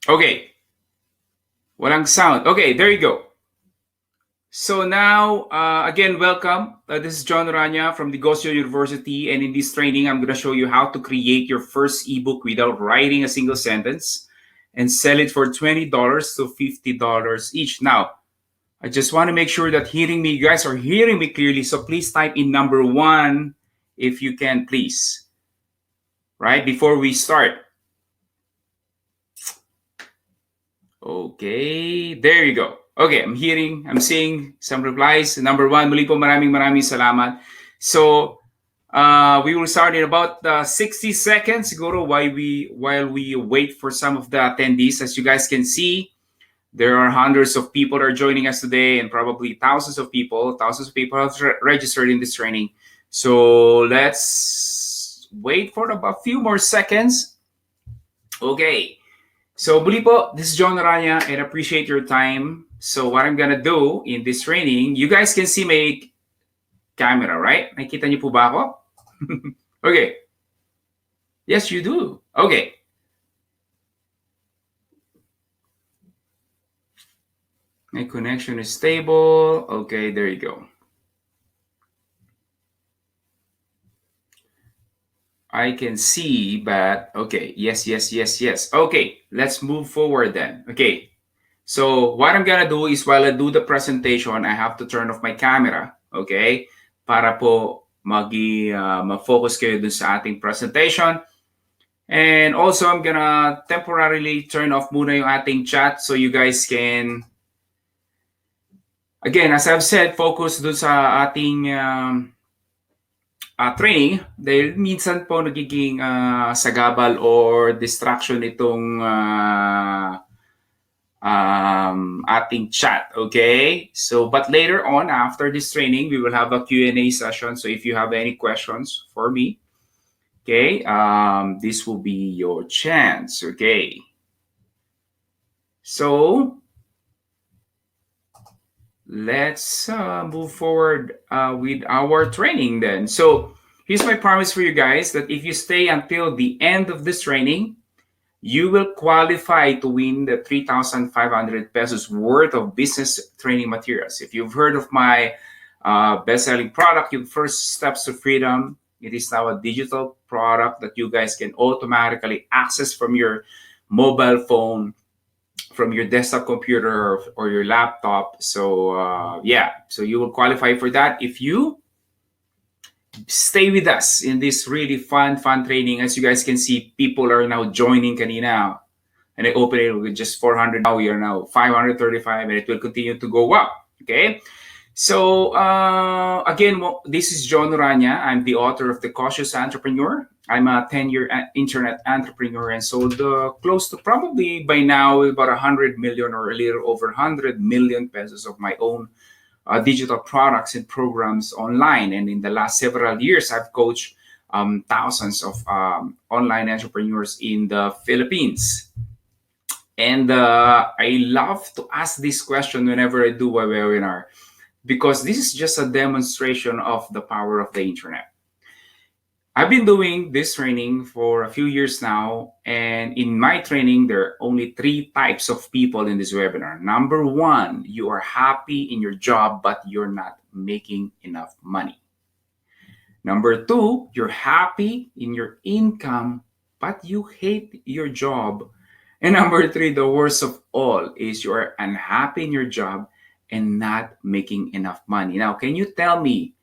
Okay. Walang sound. Okay, there you go. So now, again, welcome. This is John Rania from Negosyo University, and in this training, I'm going to show you how to create your first ebook without writing a single sentence and sell it for $20 to $50 each. Now, I just want to make sure that you guys are hearing me clearly. So please type in number one if you can, please. Right before we start. Okay, there you go. Okay, I'm seeing some replies. Number one, muli po maraming salamat. So, we will start in about 60 seconds siguro while we wait for some of the attendees. As you guys can see, there are hundreds of people are joining us today and probably thousands of people have registered in this training. So let's wait for about a few more seconds. Okay. So, muli po, this is John Aranya and appreciate your time. So, what I'm gonna do in this training, you guys can see my camera, right? Nakikita niyo po ba ako? Okay. Yes, you do. Okay. My connection is stable. Okay, there you go. I can see, but okay. Yes. Okay, let's move forward then. Okay. So what I'm gonna do is while I do the presentation, I have to turn off my camera, okay? Para po ma-focus kayo dun sa ating presentation. And also, I'm gonna temporarily turn off muna yung ating chat so you guys can, again, as I've said, focus dun sa ating training dahil minsan po nagiging sagabal or distraction itong ating chat, okay? So, but later on, after this training, we will have a Q&A session. So if you have any questions for me, okay, this will be your chance, okay? So, let's move forward with our training then. So, here's my promise for you guys that if you stay until the end of this training, you will qualify to win the 3,500 pesos worth of business training materials. If you've heard of my best-selling product, Your First Steps to Freedom, it is now a digital product that you guys can automatically access from your mobile phone, from your desktop computer or your laptop. So so you will qualify for that if you stay with us in this really fun training. As you guys can see, people are now joining kanina. And I open it with just 400. Now we are now 535 and it will continue to go up. Okay. So again, this is John Rania. I'm the author of The Cautious Entrepreneur. I'm a 10-year internet entrepreneur and sold close to probably by now about 100 million or a little over 100 million pesos of my own digital products and programs online. And in the last several years, I've coached thousands of online entrepreneurs in the Philippines. And I love to ask this question whenever I do a webinar, because this is just a demonstration of the power of the internet. I've been doing this training for a few years now, and in my training, there are only 3 types of people in this webinar. Number one, you are happy in your job, but you're not making enough money. Number 2, you're happy in your income, but you hate your job. And number 3, the worst of all, is you are unhappy in your job and not making enough money. Now, can you tell me,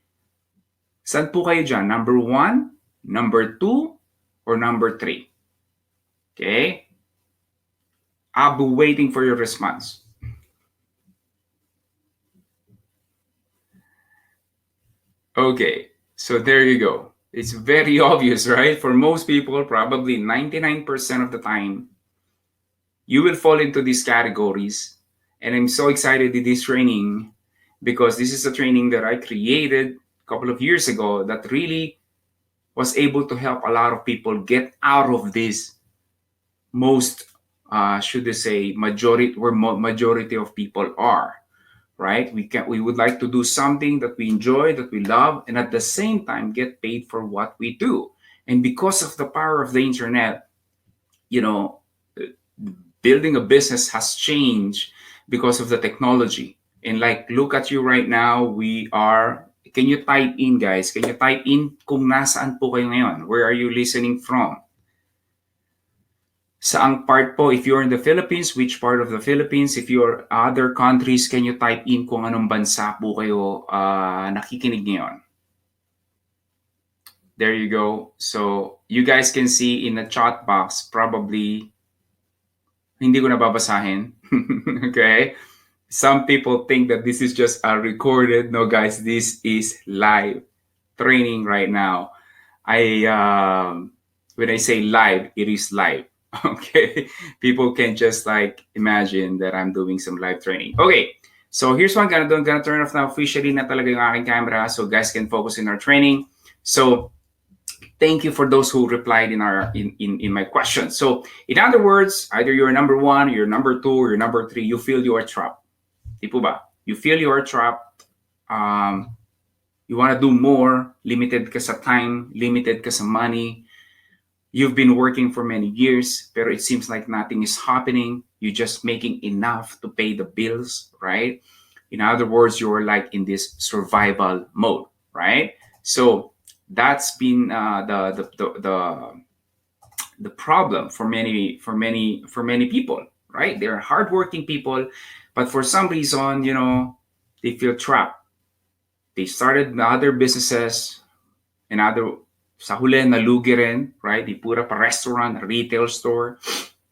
saan po kayo dyan? Number 1, number 2, or number 3? Okay? I'll be waiting for your response. Okay, so there you go. It's very obvious, right? For most people, probably 99% of the time, you will fall into these categories. And I'm so excited in this training because this is a training that I created a couple of years ago that really was able to help a lot of people get out of this most, should I say, majority of people are, right? We would like to do something that we enjoy, that we love, and at the same time get paid for what we do. And because of the power of the internet, you know, building a business has changed because of the technology. And like, look at you right now. Can you type in, guys? Can you type in kung nasaan po kayo ngayon? Where are you listening from? Saang part po? If you're in the Philippines, which part of the Philippines? If you're other countries, can you type in kung anong bansa po kayo nakikinig ngayon? There you go. So you guys can see in the chat box, probably hindi ko nababasahin. Okay? Some people think that this is just a recorded. No, guys, this is live training right now. When I say live, it is live. Okay? People can just like imagine that I'm doing some live training. Okay. So here's what I'm gonna do. I'm gonna turn off now officially na talaga yung aking camera so guys can focus in our training. So thank you for those who replied in my questions. So in other words, either you're number one, you're number two, or you're number three, you feel you are trapped. Di po ba? You feel you are trapped. You want to do more. Limited ka sa time. Limited ka sa money. You've been working for many years, pero it seems like nothing is happening. You're just making enough to pay the bills, right? In other words, you're like in this survival mode, right? So that's been the problem for many people, right? They're hardworking people, but for some reason, they feel trapped. They started other businesses, and other sa huli nalugi rin, right? Di pura pa restaurant, retail store.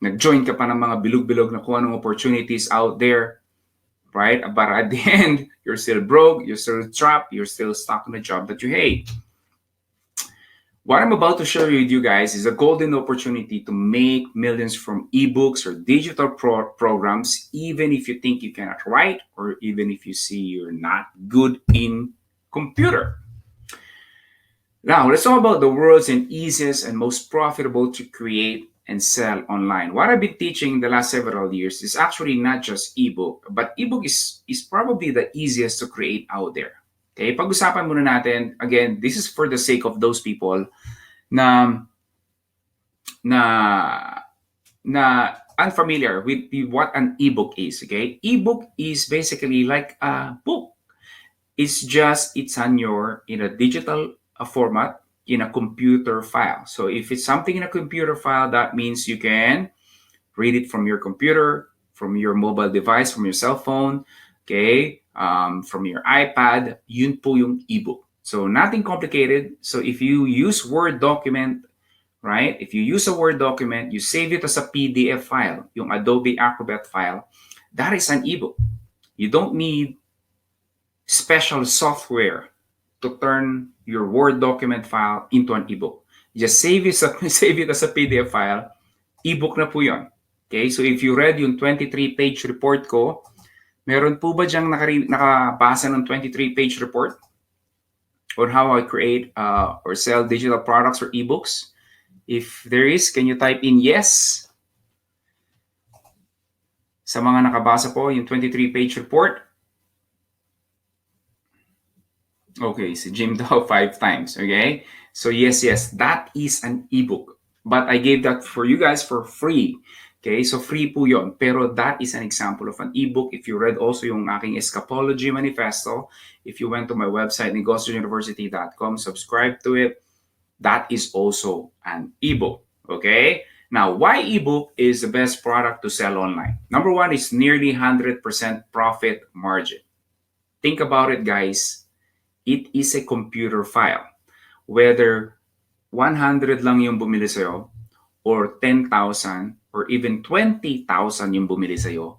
Nag-join ka pa ng mga bilog-bilog na kung anong opportunities out there, right? But at the end, you're still broke, you're still trapped, you're still stuck in a job that you hate. What I'm about to share with you guys is a golden opportunity to make millions from ebooks or digital programs, even if you think you cannot write or even if you see you're not good in computer. Now, let's talk about the world's and easiest and most profitable to create and sell online. What I've been teaching the last several years is actually not just ebook, but ebook is probably the easiest to create out there. Okay, pag-usapan muna natin, again, this is for the sake of those people na unfamiliar with what an ebook is, okay? Ebook is basically like a book. It's in a digital format in a computer file. So if it's something in a computer file, that means you can read it from your computer, from your mobile device, from your cell phone, okay, from your iPad. Yun po yung ebook. So nothing complicated. So if you use Word document, right? If you use a Word document, you save it as a PDF file, yung Adobe Acrobat file, that is an ebook. You don't need special software to turn your Word document file into an ebook. Just save it as a PDF file, ebook na po yun. Okay, so if you read yung 23-page report ko, meron po ba diyang nakabasa ng 23-page report on how I create or sell digital products or ebooks? If there is, can you type in yes? Sa mga nakabasa po yung 23-page report. Okay, si Jim daw 5 times, okay? So yes, that is an ebook. But I gave that for you guys for free. Okay, so free po yon. Pero that is an example of an ebook. If you read also yung aking Escapology Manifesto, if you went to my website, negosyouniversity.com, subscribe to it, that is also an ebook, okay? Now, why ebook is the best product to sell online? Number one is nearly 100% profit margin. Think about it, guys. It is a computer file. Whether 100 lang yung bumili sa'yo, or 10,000, or even 20,000 yung bumili sa'yo,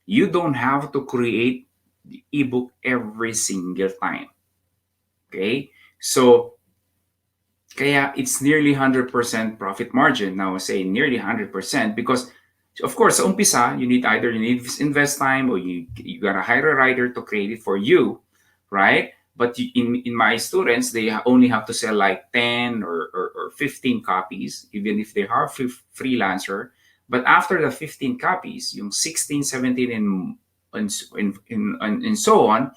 you don't have to create the ebook every single time. Okay? So, kaya it's nearly 100% profit margin. Now, I say nearly 100% because, of course, sa umpisa, you need invest time or you gotta hire a writer to create it for you, right? But in my students, they only have to sell like 10 or 15 copies, even if they are freelancer. But after the 15 copies, yung 16, 17, and so on,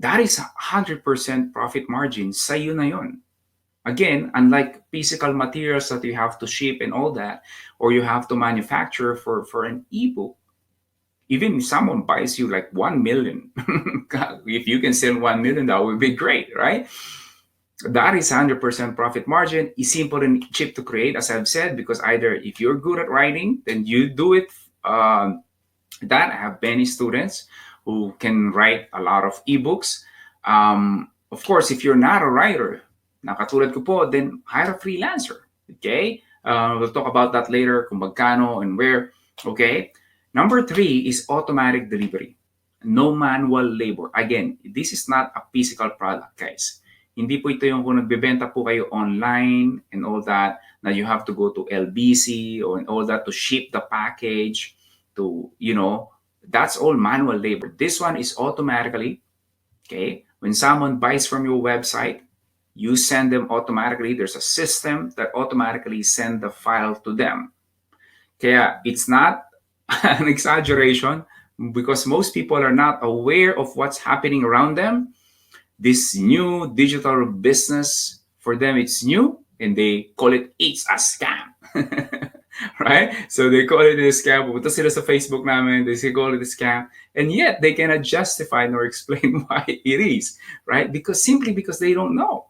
that is 100% profit margin. Sa'yo na yun. Again, unlike physical materials that you have to ship and all that, or you have to manufacture for an ebook, even if someone buys you like 1 million, if you can sell 1 million, that would be great, right? That is 100% profit margin. Is simple and cheap to create, as I've said, because either if you're good at writing, then you do it. That I have many students who can write a lot of ebooks. Of course, if you're not a writer, nakatulad ko po, then hire a freelancer. Okay? We'll talk about that later, kung magkano and where. Okay? Number three is automatic delivery. No manual labor. Again, this is not a physical product, guys. Hindi po ito yung kung nagbebenta po kayo online and all that, na you have to go to LBC or and all that to ship the package to, that's all manual labor. This one is automatically, okay? When someone buys from your website, you send them automatically. There's a system that automatically send the file to them. Kaya it's not an exaggeration because most people are not aware of what's happening around them. This new digital business, for them, it's new and they call it's a scam. Right? So they call it a scam. Pumunta sila sa Facebook namin, they say call it a scam. And yet they cannot justify nor explain why it is, right? Simply because they don't know.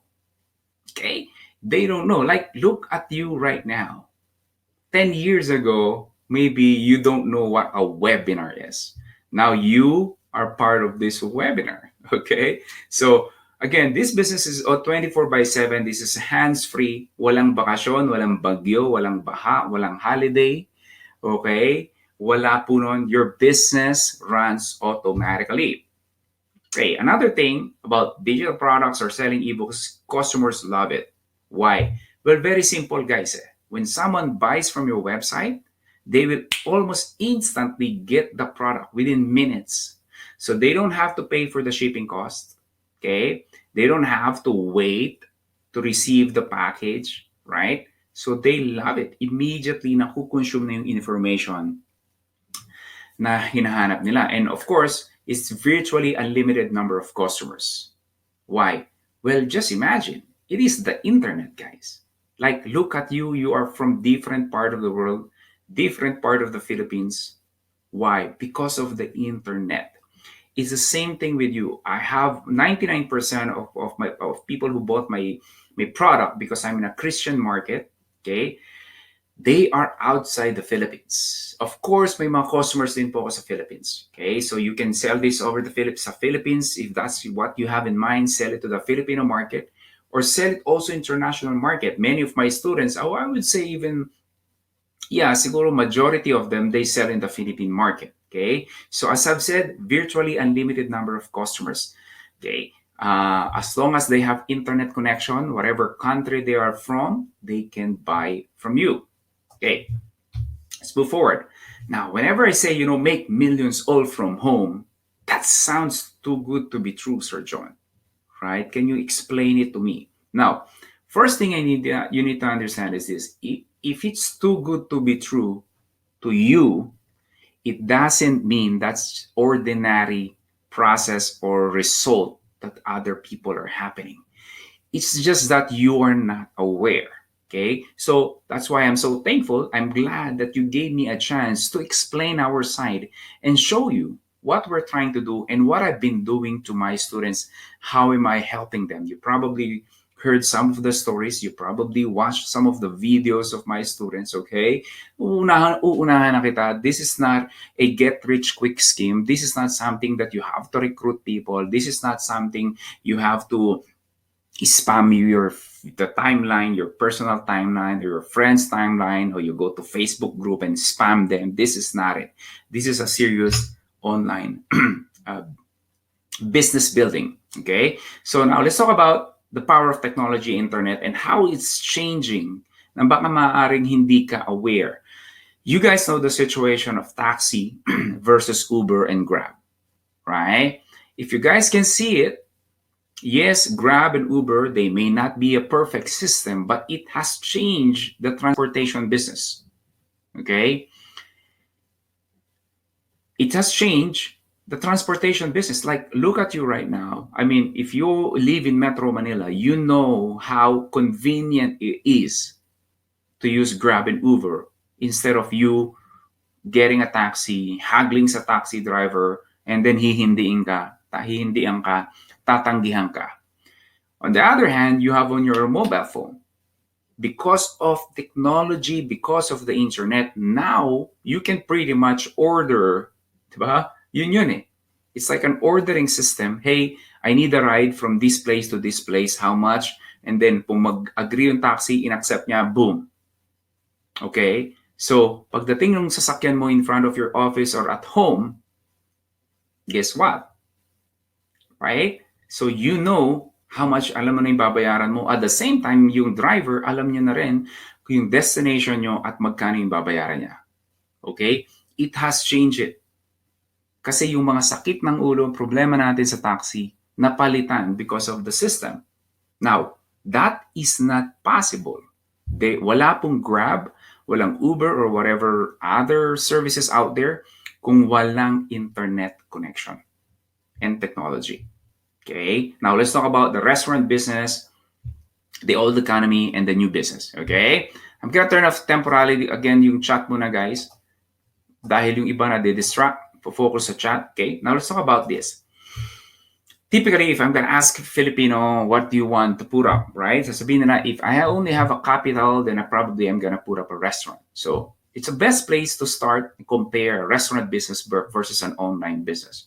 Okay? They don't know. Like, look at you right now. 10 years ago, maybe you don't know what a webinar is. Now you are part of this webinar. Okay? So, again, this business is 24/7. This is hands-free. Walang bakasyon, walang bagyo, walang baha, walang holiday. Okay? Wala po nun. Your business runs automatically. Okay, another thing about digital products or selling ebooks, customers love it. Why? Well, very simple, guys. When someone buys from your website, they will almost instantly get the product within minutes. So they don't have to pay for the shipping cost. Okay? They don't have to wait to receive the package, right? So they love it. Immediately nakukonsume na yung information na hinahanap nila. And of course, it's virtually unlimited number of customers. Why? Well, just imagine. It is the internet, guys. Like, look at you. You are from different part of the world, different part of the Philippines. Why? Because of the internet. It's the same thing with you. I have 99% of people who bought my product because I'm in a Christian market. Okay, they are outside the Philippines. Of course, may mga customers din po ako sa Philippines. Okay, so you can sell this over the Philippines if that's what you have in mind. Sell it to the Filipino market or sell it also international market. Many of my students, I would say even, yeah, siguro majority of them, they sell in the Philippine market. Okay, so as I've said, virtually unlimited number of customers. Okay, as long as they have internet connection, whatever country they are from, they can buy from you. Okay, let's move forward. Now, whenever I say, make millions all from home, that sounds too good to be true, Sir John, right? Can you explain it to me? Now, first thing you need to understand is this. If it's too good to be true to you, it doesn't mean that's ordinary process or result that other people are happening. It's just that you are not aware. Okay, so that's why I'm so thankful. I'm glad that you gave me a chance to explain our side and show you what we're trying to do and what I've been doing to my students. How am I helping them? You probably heard some of the stories. You probably watched some of the videos of my students, okay? Uunahan na kita. This is not a get-rich-quick scheme. This is not something that you have to recruit people. This is not something you have to spam the timeline, your personal timeline, or your friend's timeline, or you go to Facebook group and spam them. This is not it. This is a serious online business building. Okay, so now let's talk about the power of technology, internet, and how it's changing. Na baka maaaring hindi ka aware. You guys know the situation of taxi versus Uber and Grab, right? If you guys can see it, yes, Grab and Uber, they may not be a perfect system, but it has changed the transportation business. Okay? It has changed the transportation business. Like, look at you right now. I mean, if you live in Metro Manila, you know how convenient it is to use Grab and Uber instead of you getting a taxi, haggling sa taxi driver, and then hihindian ka, tatanggihan ka. On the other hand, you have on your mobile phone. Because of technology, because of the internet, now you can pretty much order, diba? Yun eh. It's like an ordering system. Hey, I need a ride from this place to this place. How much? And then, kung mag-agree yung taxi, in-accept niya, boom. Okay? So, pagdating ng sasakyan mo in front of your office or at home, guess what? Right? So, you know how much alam mo na yung babayaran mo. At the same time, yung driver, alam niya na rin kung yung destination nyo at magkano yung babayaran niya. Okay? It has changed it. Kasi yung mga sakit ng ulo, problema natin sa taxi, napalitan because of the system. Now, that is not possible. Wala pong Grab, walang Uber or whatever other services out there kung walang internet connection and technology. Okay, now let's talk about the restaurant business, the old economy, and the new business. Okay, I'm gonna turn off temporarily again yung chat muna, guys. Dahil yung iba na de-distract, focus sa chat. Okay, now let's talk about this. Typically, if I'm gonna ask Filipino, what do you want to put up, right? Sasabihin na, if I only have a capital, then I probably am gonna put up a restaurant. So it's the best place to start and compare restaurant business versus an online business.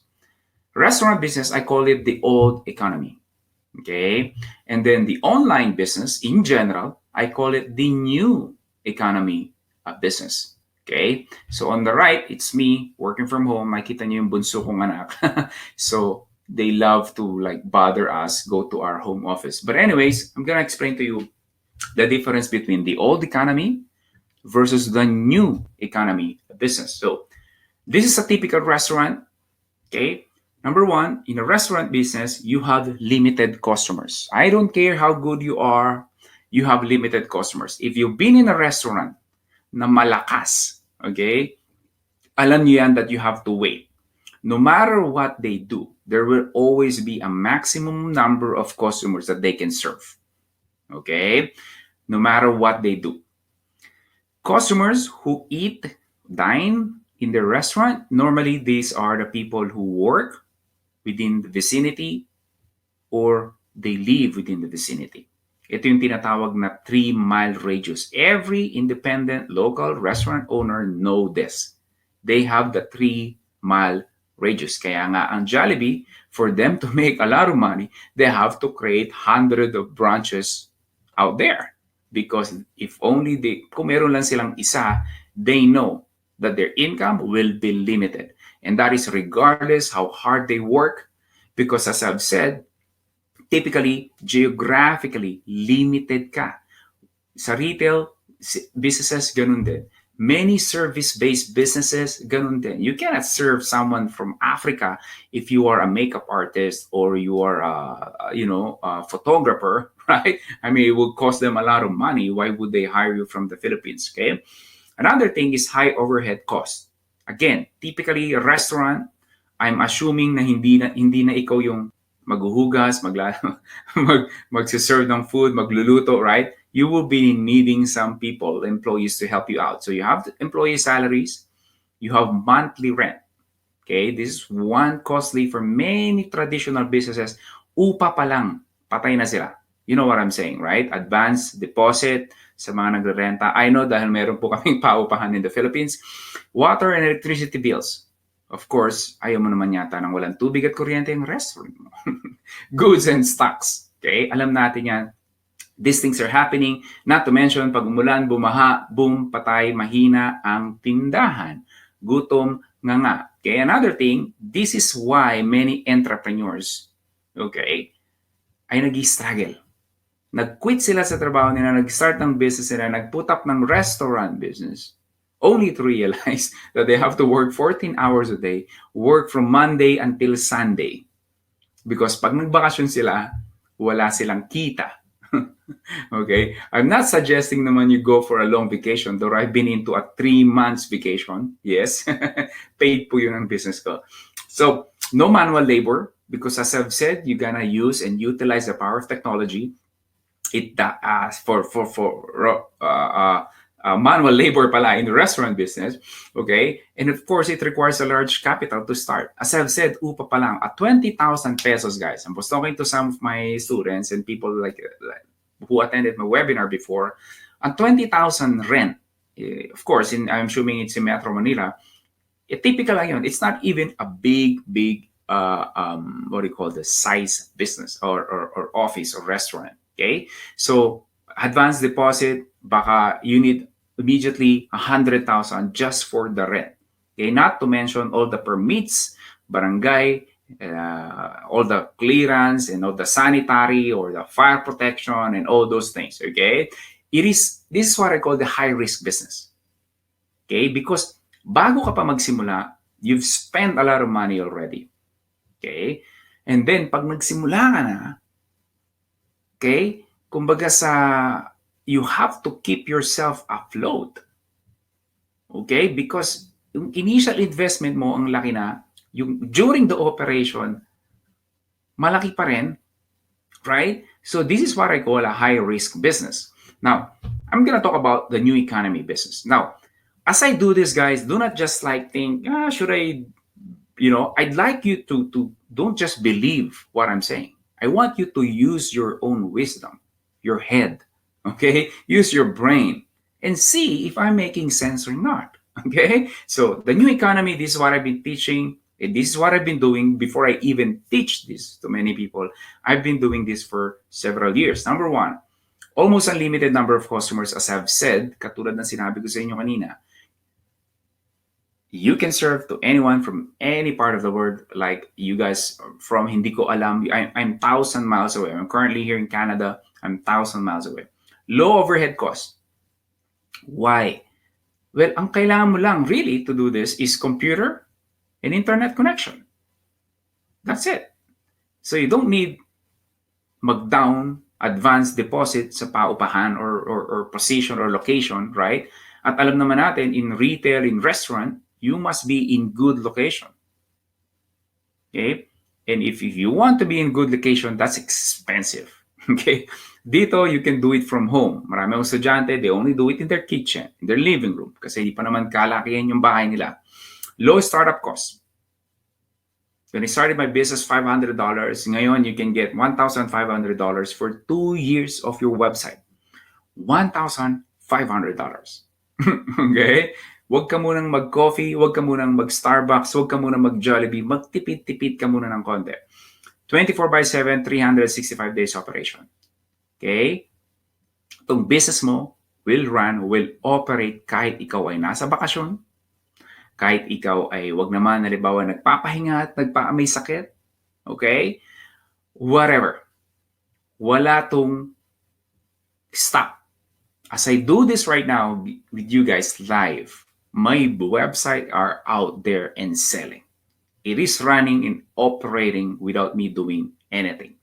Restaurant business, I call it the old economy. Okay. And then the online business in general, I call it the new economy business. Okay. So on the right, it's me working from home. Makita niyo yung bunso kong anak. So they love to like bother us, go to our home office. But anyways, I'm going to explain to you the difference between the old economy versus the new economy business. So this is a typical restaurant. Okay. Number one, in a restaurant business, you have limited customers. I don't care how good you are, you have limited customers. If you've been in a restaurant na malakas, okay, alam niyo yan that you have to wait. No matter what they do, there will always be a maximum number of customers that they can serve. Okay? No matter what they do. Customers who dine in the restaurant, normally these are the people who work within the vicinity or they live within the vicinity. Ito yung tinatawag na 3-mile radius. Every independent local restaurant owner know this. They have the 3-mile radius. Kaya nga ang Jollibee, for them to make a lot of money, they have to create hundreds of branches out there. Because if only kung meron lang silang isa, they know that their income will be limited. And that is regardless how hard they work, because as I've said, typically, geographically, limited ka. Sa retail businesses, ganun din. Many service-based businesses, ganun din. You cannot serve someone from Africa if you are a makeup artist or you are a photographer, right? I mean, it would cost them a lot of money. Why would they hire you from the Philippines, okay? Another thing is high overhead cost. Again, typically a restaurant, I'm assuming na hindi na ikaw yung maghuhugas, magsiserve ng food, magluluto, right? You will be needing some people, employees to help you out. So you have the employee salaries, you have monthly rent. Okay, this is one costly for many traditional businesses. Upa pa lang, patay na sila. You know what I'm saying, right? Advance deposit sa mga nagrerenta. I know dahil meron po kaming paupahan in the Philippines. Water and electricity bills. Of course, ayaw mo naman yata ng walang tubig at kuryente yung restaurant mo. Goods and stocks. Okay? Alam natin yan. These things are happening. Not to mention, pag umulan, bumaha, boom, patay, mahina ang tindahan. Gutom, nga. Okay? Another thing, this is why many entrepreneurs, okay, ay nag-struggle. Nag-quit sila sa trabaho nila, nag-start ng business nila, nag-put up ng restaurant business, only to realize that they have to work 14 hours a day, work from Monday until Sunday. Because pag nagbakasyon sila, wala silang kita. Okay? I'm not suggesting naman you go for a long vacation, though I've been into a 3 months vacation. Yes. Paid po yun ang business ko. So no manual labor, because as I've said, you're gonna use and utilize the power of technology. It manual labor pala in the restaurant business, okay? And of course, it requires a large capital to start. As I've said, upa pa lang at 20,000 pesos, guys. I was talking to some of my students and people like who attended my webinar before. At 20,000 rent, of course, I'm assuming it's in Metro Manila. Typical lang yun. It's not even a big what do you call this, size business or office or restaurant. Okay, so advance deposit, baka you need immediately 100,000 just for the rent. Okay, not to mention all the permits, barangay, all the clearance and all the sanitary or the fire protection and all those things. Okay, this is what I call the high risk business. Okay, because bago ka pa magsimula, you've spent a lot of money already. Okay, and then pag nagsimula ka na, okay, kumbaga you have to keep yourself afloat. Okay, because yung initial investment mo ang laki na, yung during the operation malaki pa rin, right? So this is what I call a high risk business. Now, I'm gonna talk about the new economy business. Now, as I do this, guys, do not just think, should I, I'd like you to don't just believe what I'm saying. I want you to use your own wisdom, your head, okay? Use your brain and see if I'm making sense or not, okay? So the new economy, this is what I've been teaching. This is what I've been doing before I even teach this to many people. I've been doing this for several years. Number one, almost unlimited number of customers, as I've said, katulad ng sinabi ko sa inyo kanina. You can serve to anyone from any part of the world, like you guys from hindi ko alam. I'm 1,000 miles away. I'm currently here in Canada. I'm 1,000 miles away. Low overhead cost. Why? Well, ang kailangan mo lang really to do this is computer and internet connection. That's it. So you don't need mag-down advanced deposit sa paupahan or position or location, right? At alam naman natin, in retail, in restaurant, you must be in good location. Okay? And if you want to be in good location, that's expensive. Okay? Dito, you can do it from home. Marami akong estudyante, they only do it in their kitchen, in their living room, kasi hindi pa naman kalakihan yung bahay nila. Low startup cost. When I started my business, $500. Ngayon, you can get $1,500 for 2 years of your website. $1,500. Okay? Huwag ka munang mag-coffee, huwag ka munang mag-Starbucks, huwag ka munang mag-Jollibee, magtipid-tipid ka muna ng konti. 24/7, 365 days operation. Okay? Itong business mo will operate kahit ikaw ay nasa bakasyon, kahit ikaw ay wag naman, halimbawa, nagpapahinga at may sakit. Okay? Whatever. Wala tong stop. As I do this right now with you guys live, my website are out there and selling. It is running and operating without me doing anything.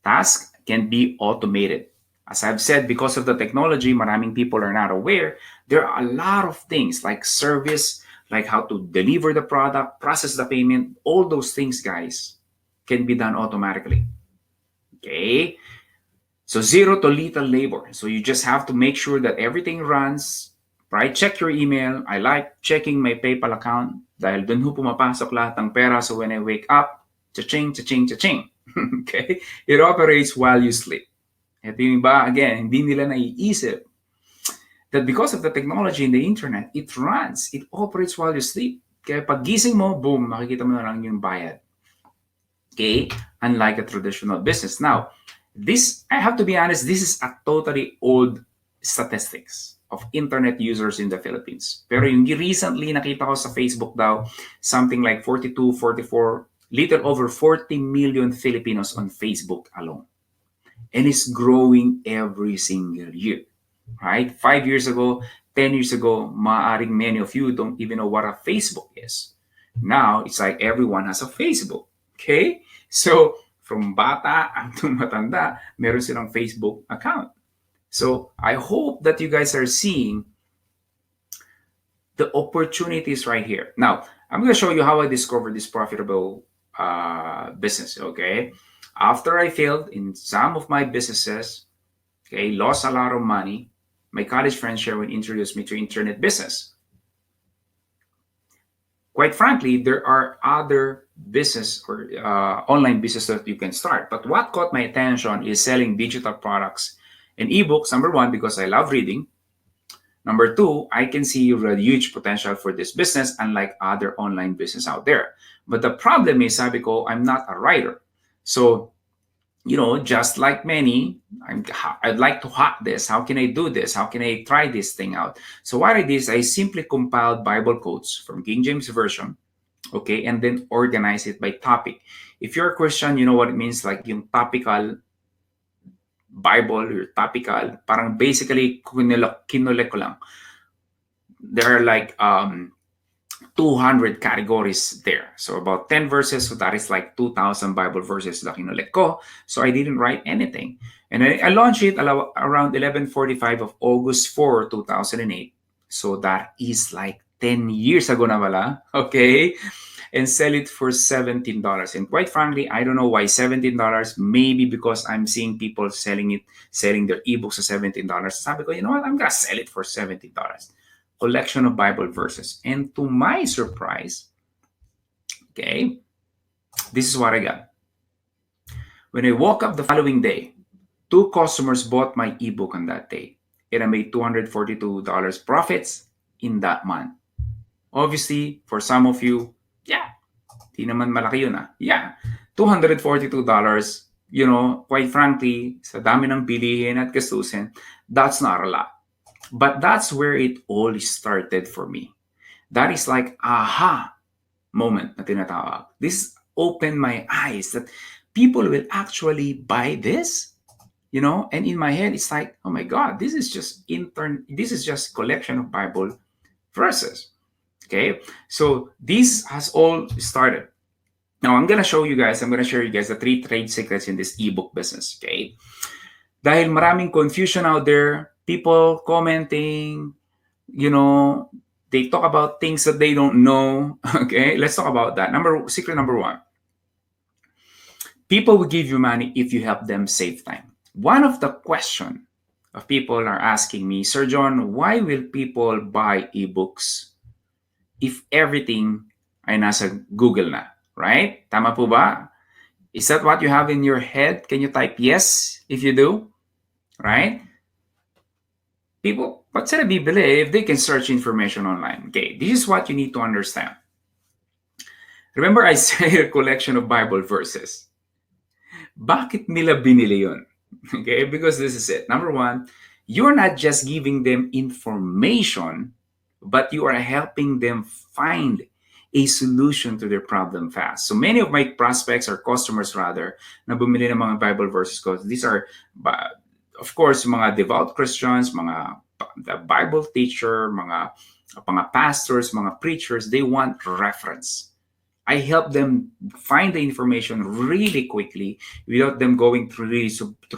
Tasks can be automated. As I've said, because of the technology, maraming people are not aware, there are a lot of things like service, like how to deliver the product, process the payment, all those things, guys, can be done automatically. Okay? So zero to little labor. So you just have to make sure that everything runs, right? Check your email. I like checking my PayPal account dahil dun ho pumapasok lahat ng pera. So when I wake up, cha-ching, cha-ching, cha-ching. Okay? It operates while you sleep. Ito yung iba, again, hindi nila naiisip that because of the technology in the internet, it runs, it operates while you sleep. Kaya pag gising mo, boom, makikita mo na lang yung bayad. Okay? Unlike a traditional business. Now, this, I have to be honest, this is a totally old statistics of internet users in the Philippines. Pero yung recently nakita ko sa Facebook daw, something like 42, 44, little over 40 million Filipinos on Facebook alone. And it's growing every single year. Right? 5 years ago, 10 years ago, maaring many of you don't even know what a Facebook is. Now, it's like everyone has a Facebook. Okay? So, from bata hanggang matanda, meron silang Facebook account. So, I hope that you guys are seeing the opportunities right here. Now, I'm going to show you how I discovered this profitable business. Okay, after I failed in some of my businesses, okay, lost a lot of money. My college friend Sherwin introduced me to internet business. Quite frankly, there are other business or online business that you can start. But what caught my attention is selling digital products and ebooks. Number one, because I love reading. Number two, I can see a huge potential for this business, unlike other online business out there. But the problem is, sabi ko, I'm not a writer. So, just like many, I'd like to hack this. How can I do this? How can I try this thing out? So what I did is I simply compiled Bible quotes from King James Version, okay, and then organize it by topic. If you're a Christian, you know what it means, like yung topical Bible or topical, parang basically kinulek ko lang. There are like 200 categories there. So about 10 verses, so that is like 2,000 Bible verses na kinulit ko. So I didn't write anything. And I launched it around 11:45 of August 4, 2008. So that is like 10 years ago na pala. Okay? And sell it for $17. And quite frankly, I don't know why $17. Maybe because I'm seeing people selling their ebooks for $17. Sabi ko, you know what? I'm gonna sell it for $17. Collection of Bible verses. And to my surprise, okay, this is what I got. When I woke up the following day, 2 customers bought my ebook on that day. And I made $242 profits in that month. Obviously, for some of you, yeah, di naman malaki yun ah. Yeah, $242, quite frankly, sa dami ng bilihin at gastusin, that's not a lot. But that's where it all started for me. That is like aha moment na tinatawag. This opened my eyes that people will actually buy this, and in my head it's like, oh my God, this is just collection of Bible verses. Okay, so this has all started. Now I'm gonna share you guys the 3 trade secrets in this ebook business. Okay, dahil maraming confusion out there, people commenting, they talk about things that they don't know. Okay, let's talk about that. Secret number 1. People will give you money if you help them save time. One of the question of people are asking me, Sir John, why will people buy ebooks if everything ay nasa Google na? Right? Tama po ba? Is that what you have in your head? Can you type yes if you do? Right? People, ba't sila bibili if they can search information online? Okay, this is what you need to understand. Remember I said a collection of Bible verses. Bakit nila binili yun? Okay, because this is it. Number 1, you're not just giving them information, but you are helping them find a solution to their problem fast. So many of my prospects or customers rather na bumili ng mga Bible verses ko, these are, of course, mga devout Christians, mga the Bible teacher, mga pastors, mga preachers, they want reference. I help them find the information really quickly without them going through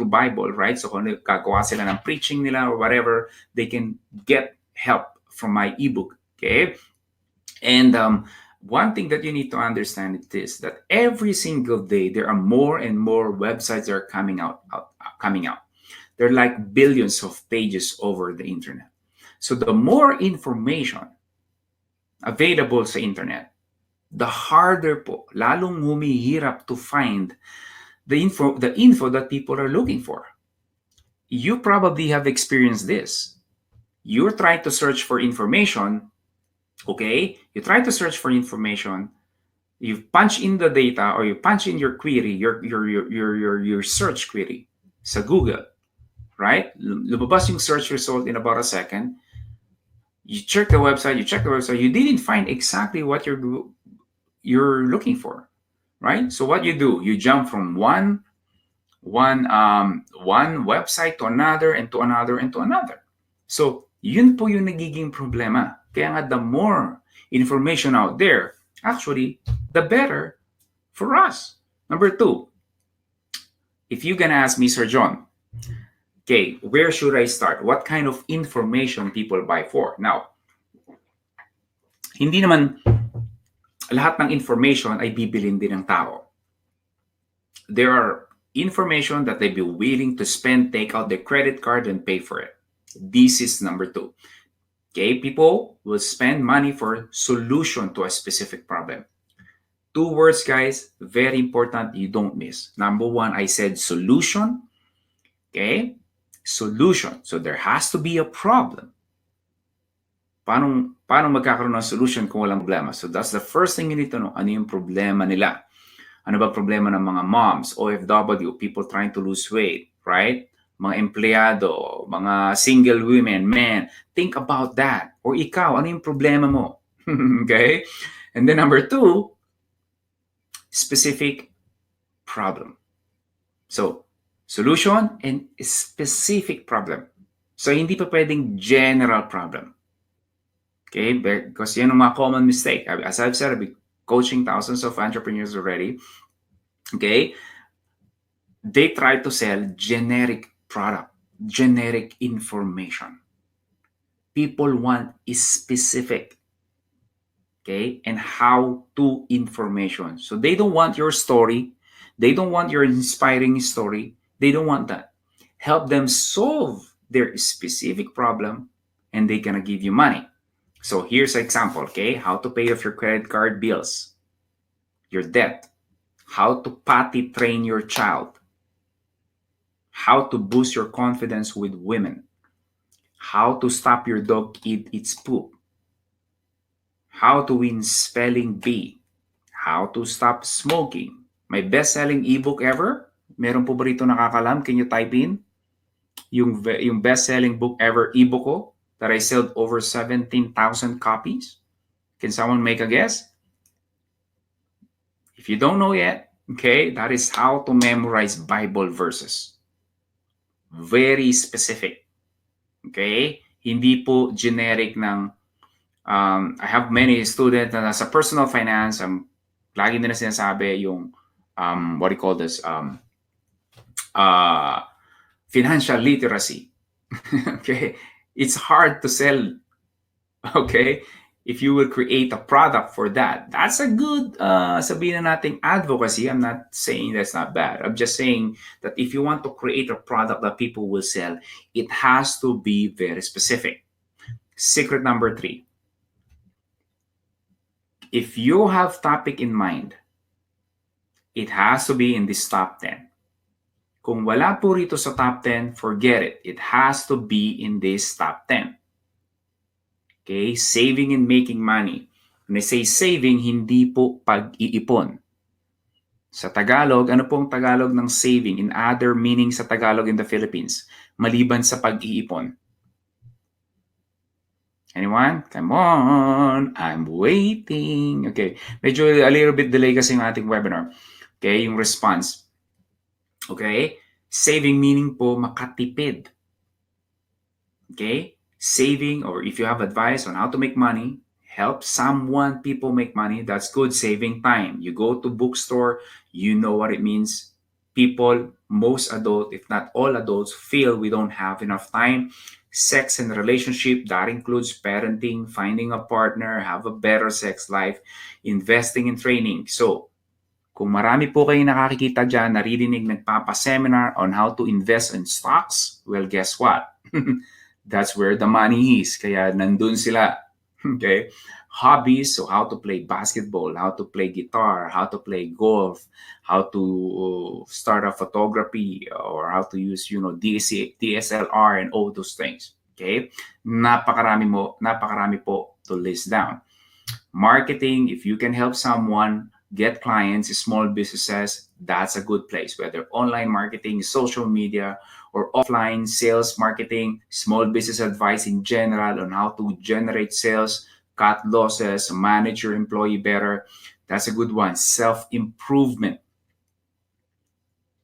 Bible, right? So kung gagawa sila ng preaching nila or whatever, they can get help from my ebook, okay? And one thing that you need to understand is this, that every single day there are more and more websites that are coming out. There are like billions of pages over the internet. So the more information available sa internet, the harder po, lalong humihirap to find the info that people are looking for. You probably have experienced this. You're trying to search for information, okay? You try to search for information, you punch in the data or you punch in your query, your search query sa Google, right? Lumabas yung search result in about a second. You check the website, you didn't find exactly what you're looking for, right? So what you do, you jump from one website to another and to another and to another. So yun po yung nagiging problema. Kaya nga the more information out there, actually, the better for us. Number 2, if you're gonna ask me, Sir John, okay, where should I start? What kind of information people buy for? Now, hindi naman lahat ng information ay bibilin din ng tao. There are information that they be willing to spend, take out their credit card and pay for it. This is number 2. Okay, people will spend money for solution to a specific problem. 2 words, guys, very important, you don't miss. Number 1, I said solution. Okay, solution. So there has to be a problem. Paano magkakaroon ng solution kung walang problema? So that's the first thing you need to know. Ano yung problema nila? Ano ba problema ng mga moms, OFW, people trying to lose weight, right? Mga empleyado, mga single women, men. Think about that. Or ikaw, ano yung problema mo? Okay? And then number 2, specific problem. So, solution and specific problem. So, hindi pa pwedeng general problem. Okay? Because yan ang mga common mistake. As I've said, I've been coaching thousands of entrepreneurs already. Okay? They try to sell generic product, generic information. People want specific, okay, and how-to information. So they don't want your story. They don't want your inspiring story. They don't want that. Help them solve their specific problem and they're gonna give you money. So here's an example, okay? How to pay off your credit card bills, your debt, how to potty train your child, how to boost your confidence with women, how to stop your dog eat its poop, how to win spelling bee, how to stop smoking. My best-selling ebook ever? Meron po ba rito nakakalam? Can you type in? Yung best-selling book ever ebook ko that I sold over 17,000 copies? Can someone make a guess? If you don't know yet, okay, that is how to memorize Bible verses. Very specific. Okay? Hindi po generic ng I have many students na nasa personal finance, lagi nila sinasabi yung what do you call this? Financial literacy. Okay? It's hard to sell. Okay? If you will create a product for that, that's a good, sabihin na nating advocacy. I'm not saying that's not bad. I'm just saying that if you want to create a product that people will sell, it has to be very specific. Secret number 3. If you have topic in mind, it has to be in this top 10. Kung wala po rito sa top 10, forget it. It has to be in this top 10. Okay, saving and making money. When I say saving, hindi po pag-iipon. Sa Tagalog, ano pong Tagalog ng saving? In other meaning sa Tagalog in the Philippines, maliban sa pag-iipon. Anyone? Come on, I'm waiting. Okay, medyo a little bit delay kasi yung ating webinar. Okay, yung response. Okay, saving meaning po makatipid. Okay, saving, or if you have advice on how to make money, help people make money, that's good. Saving time. You go to bookstore, you know what it means. People, most adult, if not all adults, feel we don't have enough time. Sex and relationship, that includes parenting, finding a partner, have a better sex life, investing in training. So, kung marami po kayo nakakikita dyan, naririnig nagpapaseminar on how to invest in stocks, well, guess what? That's where the money is. Kaya nandun sila. Okay? Hobbies, so how to play basketball, how to play guitar, how to play golf, how to start a photography, or how to use, DSLR and all those things. Okay? Napakarami po to list down. Marketing, if you can help someone get clients, small businesses, that's a good place. Whether online marketing, social media, or offline sales marketing, small business advice in general on how to generate sales, cut losses, manage your employee better. That's a good one. Self-improvement.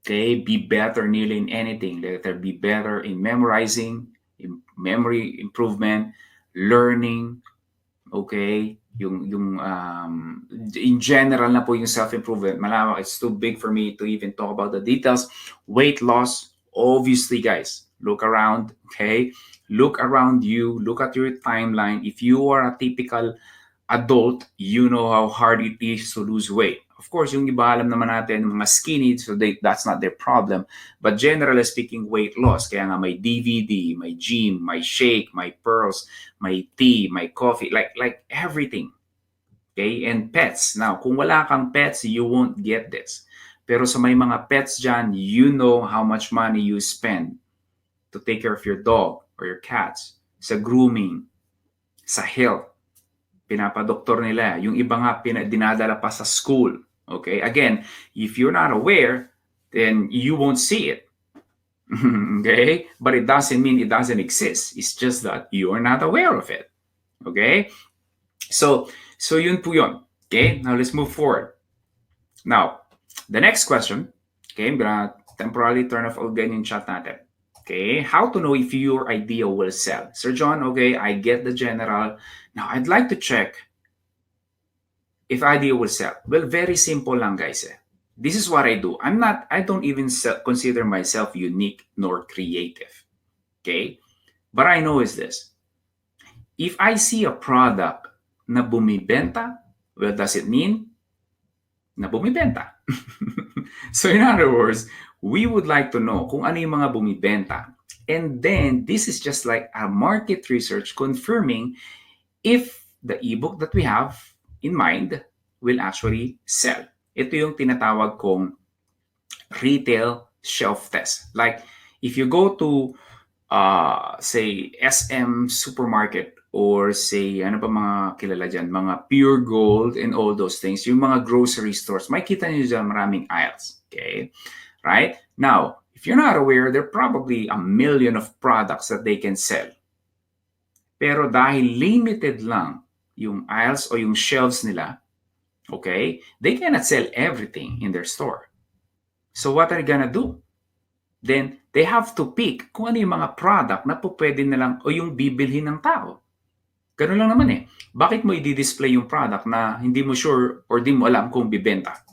Okay, be better nearly in anything. Let there be better in memorizing, in memory improvement, learning. Okay, yung in general na po yung self-improvement. Malawak, it's too big for me to even talk about the details. Weight loss, obviously, guys, look around, okay? Look around you, look at your timeline. If you are a typical adult, you know how hard it is to lose weight. Of course, yung iba alam naman natin, mga skinny, so that's not their problem. But generally speaking, weight loss. Kaya nga may DVD, may gym, may shake, may pearls, may tea, may coffee, like everything. Okay? And pets. Now, kung wala kang pets, you won't get this. Pero sa may mga pets dyan, you know how much money you spend to take care of your dog or your cats, sa grooming, sa health. Pinapadoktor nila. Yung iba nga dinadala pa sa school. Okay? Again, if you're not aware, then you won't see it. Okay? But it doesn't mean it doesn't exist. It's just that you're not aware of it. Okay? So yun po yun. Okay? Now let's move forward. Now, the next question. Okay? I'm gonna temporarily turn off again yung chat natin. Okay? How to know if your idea will sell? Sir John, okay, I get the general. Now, I'd like to check if idea will sell. Well, very simple lang, guys. This is what I do. I don't even consider myself unique nor creative. Okay? But I know is this. If I see a product na bumibenta, well, does it mean na bumibenta? So in other words, we would like to know kung ano yung mga bumibenta. And then, this is just like a market research confirming if the ebook that we have in mind will actually sell. Ito yung tinatawag kong retail shelf test. Like, if you go to, say, SM supermarket or say, ano pa mga kilala dyan, mga Pure Gold and all those things, yung mga grocery stores, makikita nyo dyan maraming aisles. Okay? Right? Now, if you're not aware, there are probably a million of products that they can sell. Pero dahil limited lang yung aisles o yung shelves nila, okay, they cannot sell everything in their store. So what are they gonna do? Then, they have to pick kung ano yung mga product na po pwede nilang o yung bibilhin ng tao. Ganun lang naman eh. Bakit mo i-display yung product na hindi mo sure or di mo alam kung bibenta?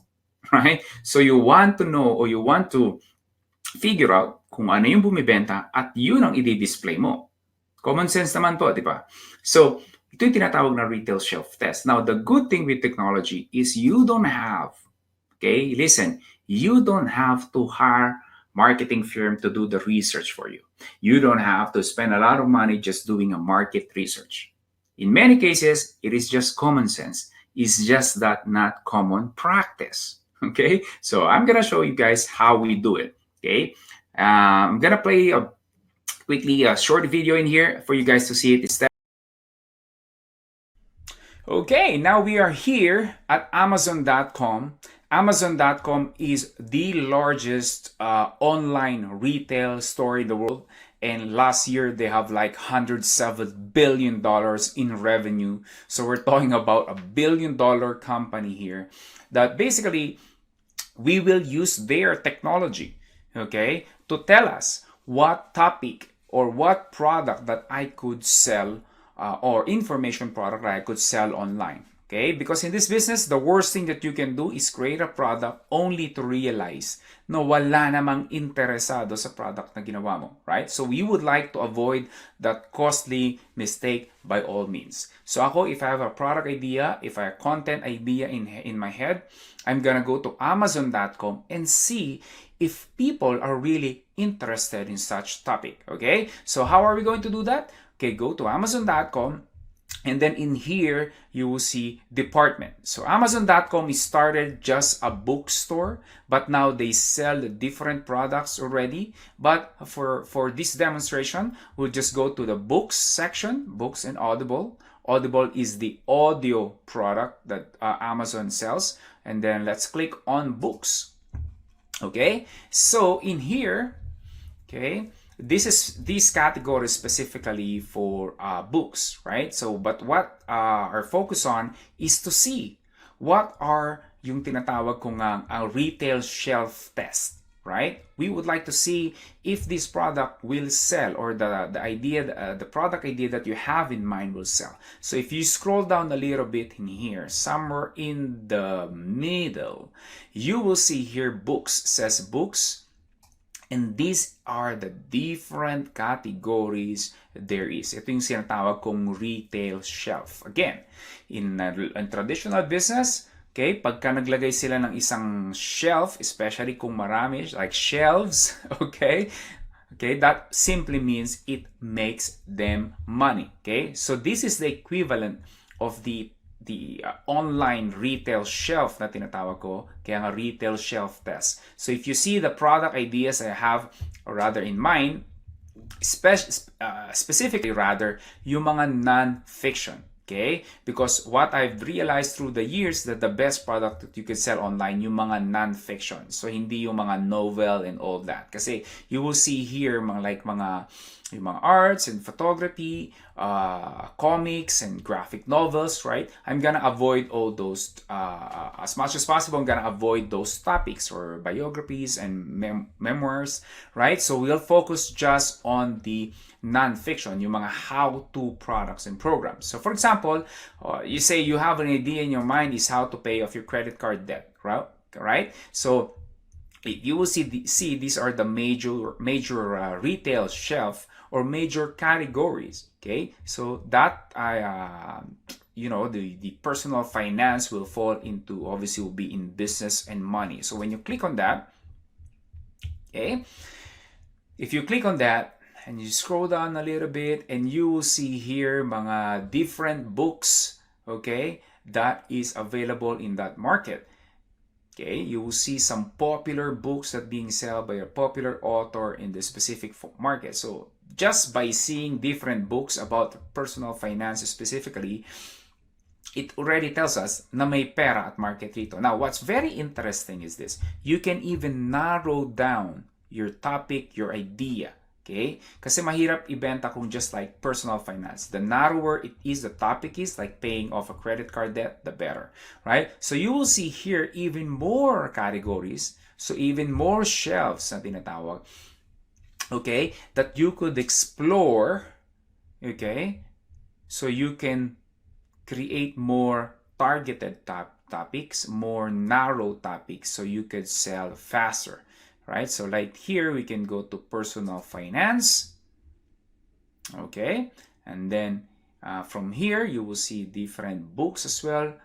Right? So you want to know or you want to figure out kung ano yung bumibenta at yun ang i-display mo. Common sense naman to, di ba? So, ito yung tinatawag na retail shelf test. Now, the good thing with technology is you don't have, okay, listen, you don't have to hire marketing firm to do the research for you. You don't have to spend a lot of money just doing a market research. In many cases, it is just common sense. It's just that not common practice. Okay, so I'm gonna show you guys how we do it. Okay, I'm gonna play quickly a short video in here for you guys to see it. Okay, now we are here at Amazon.com. Amazon.com is the largest online retail store in the world. And last year, they have like $107 billion in revenue. So we're talking about $1 billion company here that basically we will use their technology, okay, to tell us what topic or what product that I could sell or information product that I could sell online. Okay? Because in this business, the worst thing that you can do is create a product only to realize na wala namang interesado sa product na ginawa mo. Right? So we would like to avoid that costly mistake by all means. So ako, if I have a product idea, if I have a content idea in my head, I'm gonna go to Amazon.com and see if people are really interested in such topic. Okay? So how are we going to do that? Okay, go to Amazon.com. And then in here, you will see department. So Amazon.com is started just a bookstore, but now they sell different products already. But for this demonstration, we'll just go to the books section, books and Audible. Audible is the audio product that Amazon sells. And then let's click on books. Okay, so in here, okay, this category is specifically for books, right? So, but what our focus on is to see what are yung tinatawag kong ang retail shelf test, right? We would like to see if this product will sell or the product idea that you have in mind will sell. So if you scroll down a little bit in here, somewhere in the middle, you will see here books, says books. And these are the different categories there is. Ito yung sinatawag kong retail shelf. Again, in traditional business, okay, pagka naglagay sila ng isang shelf, especially kung marami, like shelves, okay, okay, that simply means it makes them money. Okay, so this is the equivalent of the online retail shelf na tinatawag ko, kaya nga retail shelf test. So if you see the product ideas I have, or rather in mind, specifically rather, yung mga non-fiction. Okay? Because what I've realized through the years that the best product that you can sell online, yung mga non-fiction. So, hindi yung mga novel and all that. Kasi you will see here yung mga arts and photography, comics and graphic novels, right? I'm gonna avoid all those, as much as possible, I'm gonna avoid those topics or biographies and memoirs, right? So we'll focus just on the non-fiction, yung mga how-to products and programs. So for example, you say you have an idea in your mind is how to pay off your credit card debt, right? So you will see these are the major retail shelf or major categories. Okay, so that the personal finance will fall into, obviously will be in business and money. So when you click on that, okay, if you click on that and you scroll down a little bit, and you will see here mga different books, okay, that is available in that market. Okay, you will see some popular books that being sold by a popular author in the specific market. So just by seeing different books about personal finance specifically, it already tells us na may pera at market rito. Now, what's very interesting is this. You can even narrow down your topic, your idea. Okay? Kasi mahirap ibenta kung just like personal finance. The narrower it is, the topic is, like paying off a credit card debt, the better. Right? So you will see here even more categories. So even more shelves na tinatawag. Okay? That you could explore. Okay? So you can create more targeted topics, more narrow topics, so you could sell faster. Right? So like here, we can go to personal finance. Okay. And then from here, you will see different books as well.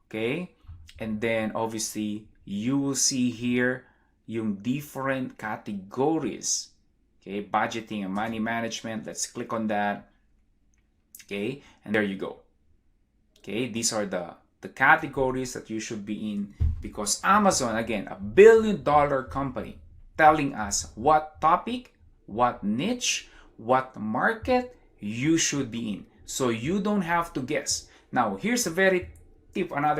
Okay. And then obviously, you will see here yung different categories. Okay. Budgeting and money management. Let's click on that. Okay. And there you go. Okay. These are the categories that you should be in, because Amazon, again, $1 billion company, telling us what topic, what niche, what market you should be in. So you don't have to guess. Now, here's another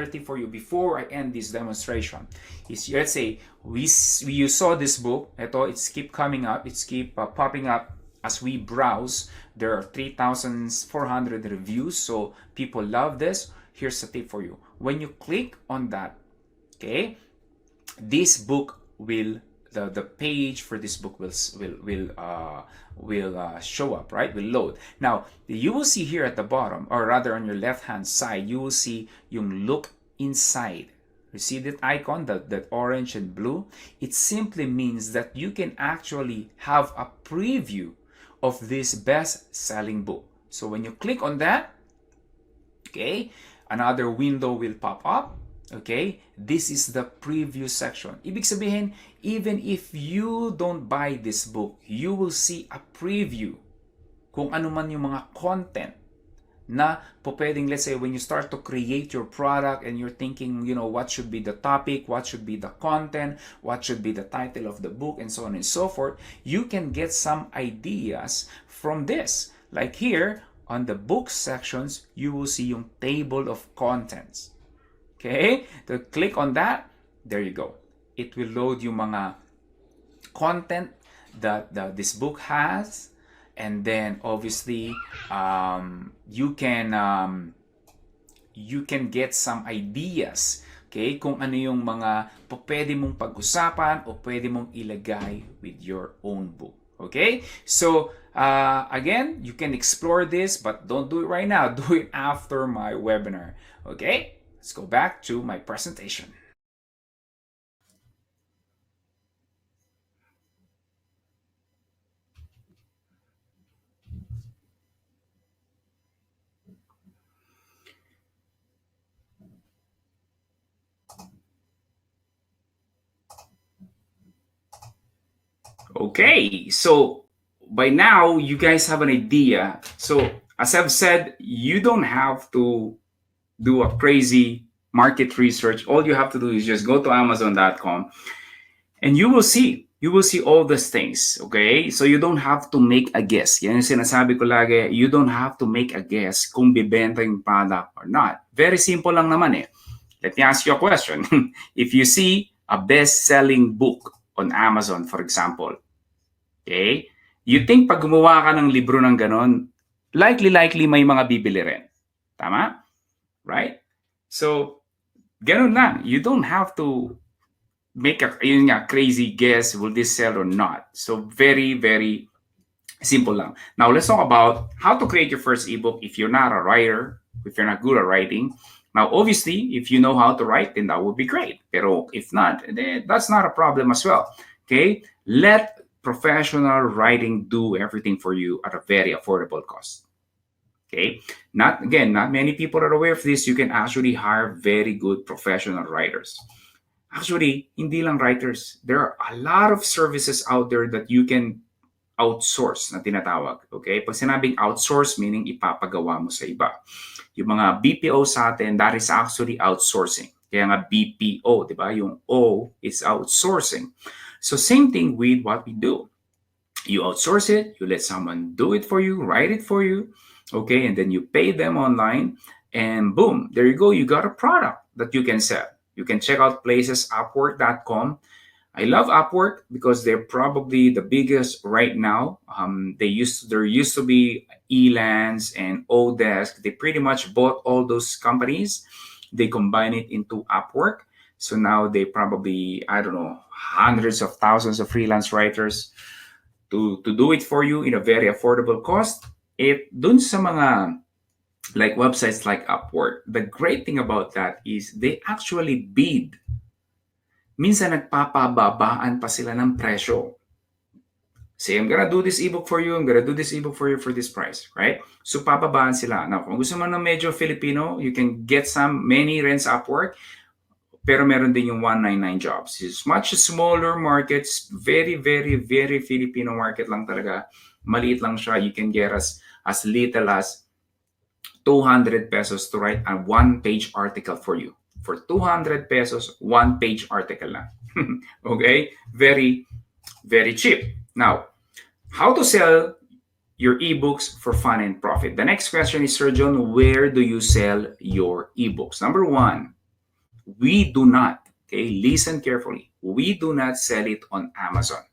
tip for you before I end this demonstration. Is, let's say you saw this book. It's keep coming up. It's keep popping up as we browse. There are 3,400 reviews, so people love this. Here's a tip for you. When you click on that, okay, this book will the page for this book will show up, right? Will load. Now, you will see here at the bottom, or rather on your left-hand side, you will see yung look inside. You see that icon, that orange and blue? It simply means that you can actually have a preview of this best-selling book. So when you click on that, okay, another window will pop up. Okay, this is the preview section. Ibig sabihin, even if you don't buy this book, you will see a preview kung ano man yung mga content na po pwedeng, let's say, when you start to create your product and you're thinking, what should be the topic, what should be the content, what should be the title of the book, and so on and so forth, you can get some ideas from this. Like here, on the book sections, you will see yung table of contents. Okay, so click on that. There you go. It will load yung mga content that this book has, and then obviously you can get some ideas. Okay, kung ano yung mga pwede mong pag-usapan o pwede mong ilagay with your own book. Okay, so again, you can explore this, but don't do it right now. Do it after my webinar. Okay. Let's go back to my presentation. . 。 . 。 . 。 . 。 . 。 . 。 . 。 . 。 . 。 . 。 . 。 . 。 . 。 . 。 . 。 . 。 . 。 . 。 . 。 . 。 . 。 . 。 . 。 . 。 . 。 . 。 . 。Okay, so by now you guys have an idea. So as I've said, you don't have to do a crazy market research. All you have to do is just go to Amazon.com and you will see all these things, okay? So you don't have to make a guess. Yan yung sinasabi ko lagi, you don't have to make a guess kung bibenta yung product or not. Very simple lang naman eh. Let me ask you a question. If you see a best-selling book on Amazon, for example, okay? You think pag gumawa ka ng libro ng ganon, likely may mga bibili rin. Tama? Right? So, ganon lang. You don't have to make a crazy guess, will this sell or not? So very simple lang. Now let's talk about how to create your first ebook if you're not a writer, if you're not good at writing. Now obviously, if you know how to write, then that would be great. Pero if not, then that's not a problem as well. Okay? Let professional writing do everything for you at a very affordable cost. Okay? Not many people are aware of this. You can actually hire very good professional writers. Actually, hindi lang writers. There are a lot of services out there that you can outsource na tinatawag. Okay? Pag sinabing outsource, meaning ipapagawa mo sa iba. Yung mga BPO sa atin, that is actually outsourcing. Kaya nga BPO, di ba? Yung O is outsourcing. So same thing with what we do. You outsource it, you let someone do it for you, write it for you, okay? And then you pay them online, and boom, there you go. You got a product that you can sell. You can check out places, Upwork.com. I love Upwork because they're probably the biggest right now. There used to be Elance and Odesk. They pretty much bought all those companies. They combine it into Upwork. So now they probably, I don't know, hundreds of thousands of freelance writers to do it for you in a very affordable cost. Dun sa mga like websites like Upwork, the great thing about that is they actually bid. Minsan nagpapababaan pa sila ng presyo. Say, I'm gonna do this ebook for you, I'm gonna do this ebook for you for this price, right? So papabaan sila. Now, kung gusto mo ng medyo Filipino, you can get many rents Upwork, pero meron din yung 199 jobs. It's much smaller markets, very Filipino market lang talaga. Maliit lang siya. You can get as little as 200 pesos to write a one-page article for you. For 200 pesos, one-page article lang. Okay? Very cheap. Now, how to sell your ebooks for fun and profit? The next question is, Sir John, where do you sell your ebooks? Number one, we do not, okay, listen carefully, we do not sell it on Amazon.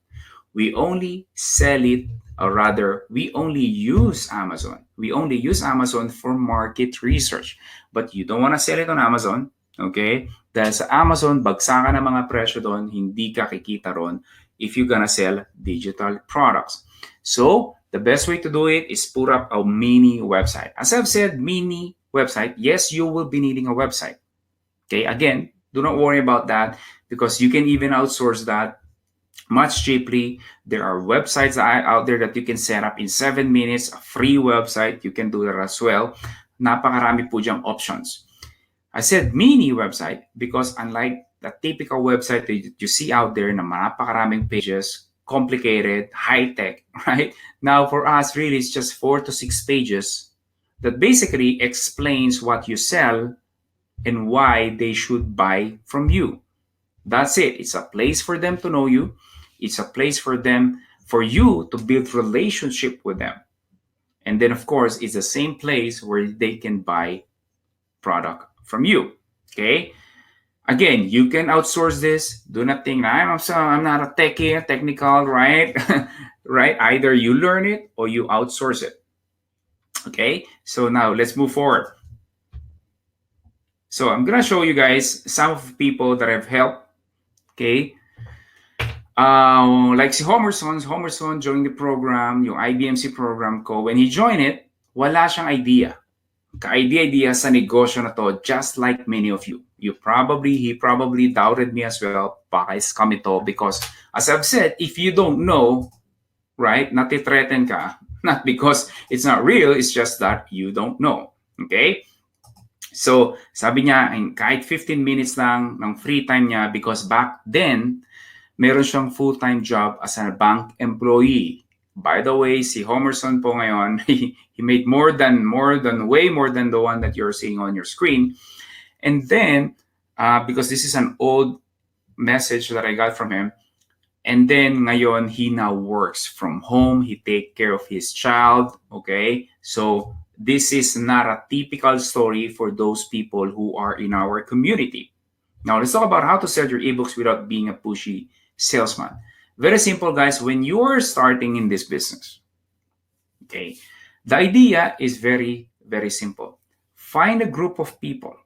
We only sell it, or rather, we only use Amazon. We only use Amazon for market research. But you don't want to sell it on Amazon, okay? Dahil sa Amazon, bagsakan ng mga presyo doon, hindi ka kikita ron if you're gonna sell digital products. So, the best way to do it is put up a mini website. As I've said, mini website, yes, you will be needing a website. Okay, again, do not worry about that because you can even outsource that much cheaply. There are websites out there that you can set up in 7 minutes, a free website. You can do that as well. Napakarami po diyang options. I said mini website because unlike the typical website that you see out there na napakaraming pages, complicated, high-tech, right? Now for us, really, it's just 4 to 6 pages that basically explains what you sell and why they should buy from you. That's it. It's a place for them to know you. It's a place for you to build relationship with them. And then, of course, it's the same place where they can buy product from you. Okay? Again, you can outsource this. Do not think, I'm not a technical, right? Right? Either you learn it or you outsource it. Okay? So now let's move forward. So I'm gonna show you guys some of the people that I've helped. Okay, like si Homerson joined the program, yung IBMC program ko. When he joined it, wala siyang idea. Ka-idea sa negosyo na to, just like many of you. He probably doubted me as well. Baka scam ito because, as I've said, if you don't know, right, natitreaten ka. Not because it's not real, it's just that you don't know. Okay? So, sabi niya, kahit 15 minutes lang ng free time niya because back then, Meron siyang full-time job as a bank employee. By the way, si Homerson po ngayon, he made way more than the one that you're seeing on your screen. And then, because this is an old message that I got from him, and then ngayon, he now works from home. He take care of his child. Okay, so this is not a typical story for those people who are in our community. Now let's talk about how to sell your ebooks without being a pushy salesman. Very simple, guys. When you're starting in this business, okay, the idea is very, very simple. Find a group of people,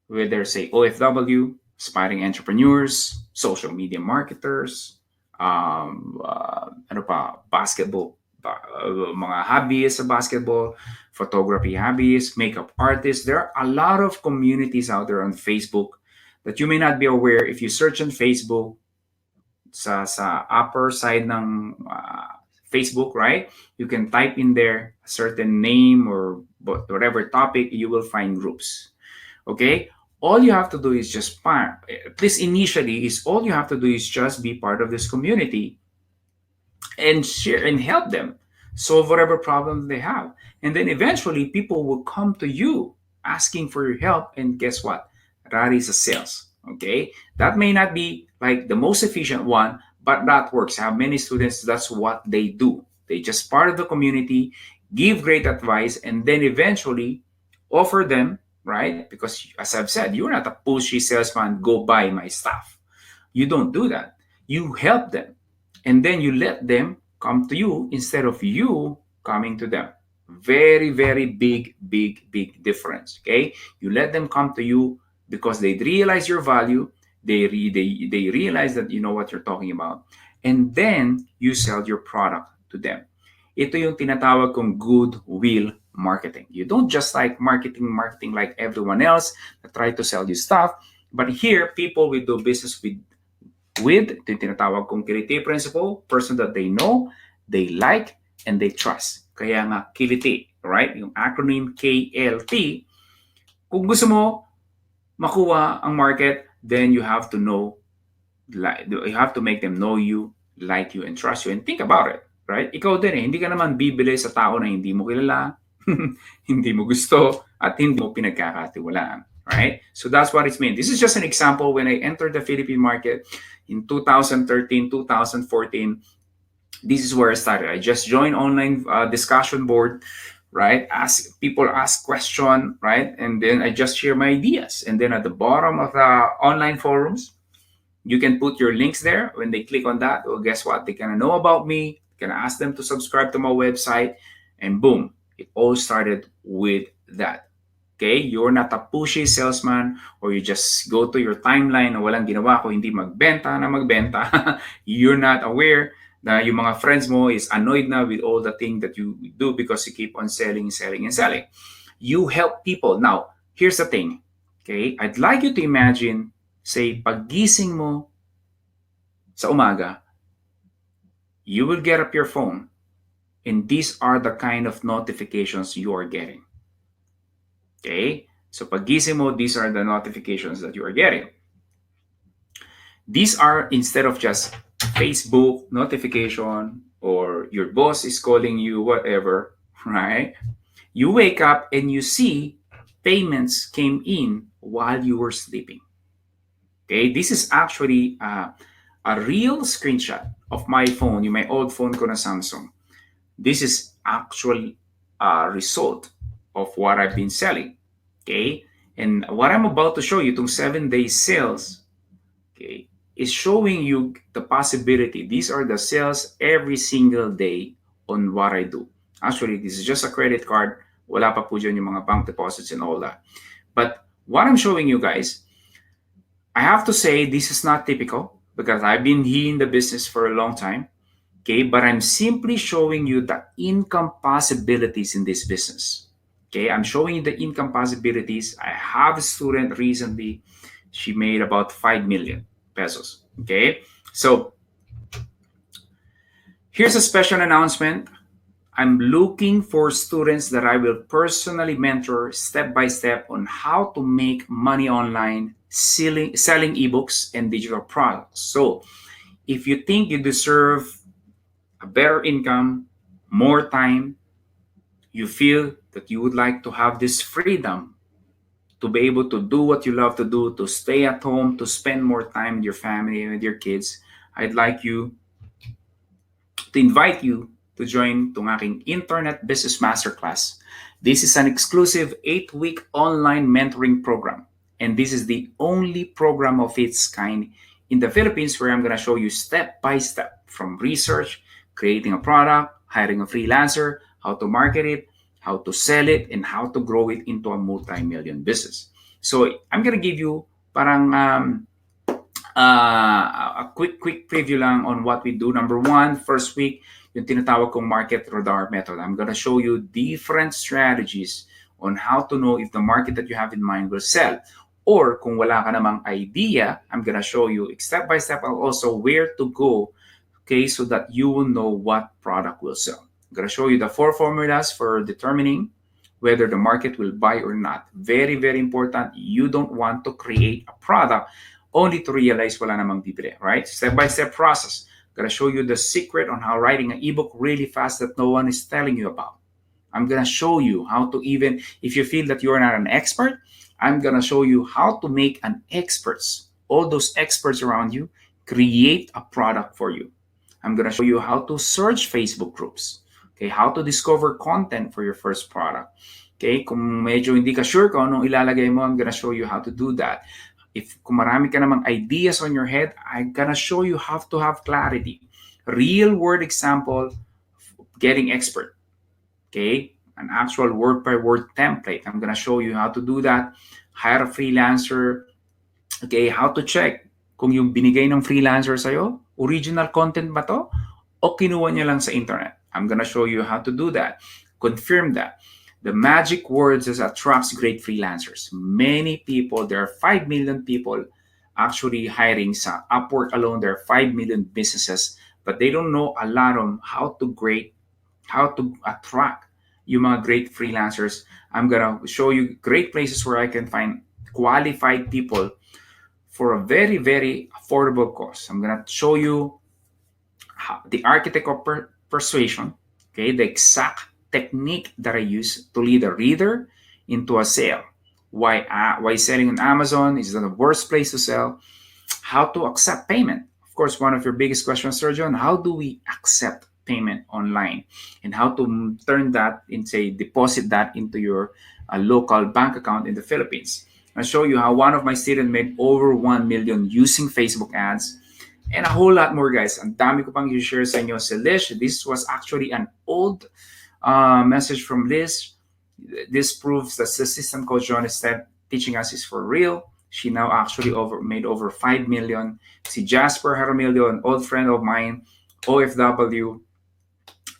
whether say OFW, aspiring entrepreneurs, social media marketers, ano pa, basketball, mga hobbyists sa basketball, photography hobbyists, makeup artists. There are a lot of communities out there on Facebook that you may not be aware. If you search on Facebook, sa upper side ng Facebook, right? You can type in there a certain name or whatever topic, you will find groups. Okay? All you have to do is just at least initially, is all you have to do is just be part of this community and share and help them solve whatever problem they have. And then eventually people will come to you asking for your help. And guess what? That is a sales. Okay? That may not be like the most efficient one, but that works. I have many students, that's what they do. They just part of the community, give great advice, and then eventually offer them, right? Because as I've said, you're not a pushy salesman, go buy my stuff. You don't do that. You help them. And then you let them come to you instead of you coming to them. Very, very big, big, big difference. Okay? You let them come to you because they realize your value. They realize that you know what you're talking about. And then you sell your product to them. Ito yung tinatawag kong goodwill marketing. You don't just like marketing like everyone else that try to sell you stuff. But here, people will do business with ito yung tinatawag kong kiliti principle, person that they know, they like, and they trust. Kaya nga, kiliti, right? Yung acronym KLT. Kung gusto mo makuha ang market, then you have to make them know you, like you, and trust you. And think about it, right? Ikaw din hindi ka naman bibili sa tao na hindi mo kilala, hindi mo gusto, at hindi mo pinagkakatiwalaan, right? So that's what it means. This is just an example when I entered the Philippine market in 2013, 2014. This is where I started. I just joined online discussion board, right? People ask question, right? And then I just share my ideas. And then at the bottom of the online forums, you can put your links there. When they click on that, well, guess what? They can know about me. Can ask them to subscribe to my website, and boom, it all started with that. Okay? You're not a pushy salesman, or you just go to your timeline na walang ginawa ko, hindi magbenta na magbenta. You're not aware na yung mga friends mo is annoyed na with all the things that you do because you keep on selling. You help people. Now, here's the thing. Okay? I'd like you to imagine, say, paggising mo sa umaga, you will get up your phone, and these are the kind of notifications you are getting. Okay? So paggising mo, these are the notifications that you are getting. These are, instead of just Facebook notification or your boss is calling you, whatever, right? You wake up and you see payments came in while you were sleeping. Okay? This is actually a real screenshot of my phone, yung my old phone ko na Samsung. This is actual result of what I've been selling. Okay? And what I'm about to show you, itong 7-day sales, okay, is showing you the possibility. These are the sales every single day on what I do. Actually, this is just a credit card. Wala pa po dyan yung mga bank deposits and all that. But what I'm showing you guys, I have to say this is not typical because I've been in the business for a long time. Okay, but I'm simply showing you the income possibilities in this business. Okay, I'm showing you the income possibilities. I have a student recently, she made about 5 million pesos. Okay, so here's a special announcement. I'm looking for students that I will personally mentor step by step on how to make money online selling ebooks and digital products. So if you think you deserve a better income, more time, you feel that you would like to have this freedom to be able to do what you love to do, to stay at home, to spend more time with your family and with your kids, I'd like you to invite you to join itong aking Internet Business Masterclass. This is an exclusive 8-week online mentoring program. And this is the only program of its kind in the Philippines where I'm going to show you step by step from research, creating a product, hiring a freelancer, how to market it, how to sell it, and how to grow it into a multi-million business. So I'm going to give you parang a quick preview lang on what we do. Number one, first week, yung tinatawag kong market radar method. I'm gonna show you different strategies on how to know if the market that you have in mind will sell. Or kung wala ka namang idea, I'm gonna show you step by step also where to go, okay, so that you will know what product will sell. I'm gonna show you the 4 formulas for determining whether the market will buy or not. Very, very important. You don't want to create a product only to realize wala namang bibili, right? Step-by-step process. Gonna show you the secret on how writing an ebook really fast that no one is telling you about. I'm gonna show you how to, even if you feel that you're not an expert, I'm gonna show you how to make an experts, all those experts around you, create a product for you. I'm gonna show you how to search Facebook groups. Okay, how to discover content for your first product. Okay, kung medyo hindi ka sure kung anong ilalagay mo, I'm gonna show you how to do that. If kung marami ka namang ideas on your head, I'm gonna show you how to have clarity. Real world example, getting expert. Okay, an actual word by word template. I'm gonna show you how to do that. Hire a freelancer. Okay, how to check kung yung binigay ng freelancer sa'yo, original content ba to? O kinuha niya lang sa internet. I'm gonna show you how to do that. Confirm that. The magic words that attracts great freelancers. Many people, there are 5 million people actually hiring sa Upwork alone. There are 5 million businesses, but they don't know a lot on how to attract yung mga great freelancers. I'm gonna show you great places where I can find qualified people for a very, very affordable cost. I'm gonna show you the architect of persuasion, okay, the exact technique that I use to lead a reader into a sale. Why selling on Amazon is the worst place to sell. How to accept payment. Of course, one of your biggest questions, Sir John, how do we accept payment online? And how to turn that into, deposit that into your local bank account in the Philippines. I'll show you how one of my students made over 1 million using Facebook ads. And a whole lot more, guys. Ang dami ko pang i-share sa inyo. Si Lish, this was actually an old message from Liz. This proves that the system Coach John is teaching us is for real. She now actually made over 5 million. Si Jasper Jaramillo, an old friend of mine, OFW,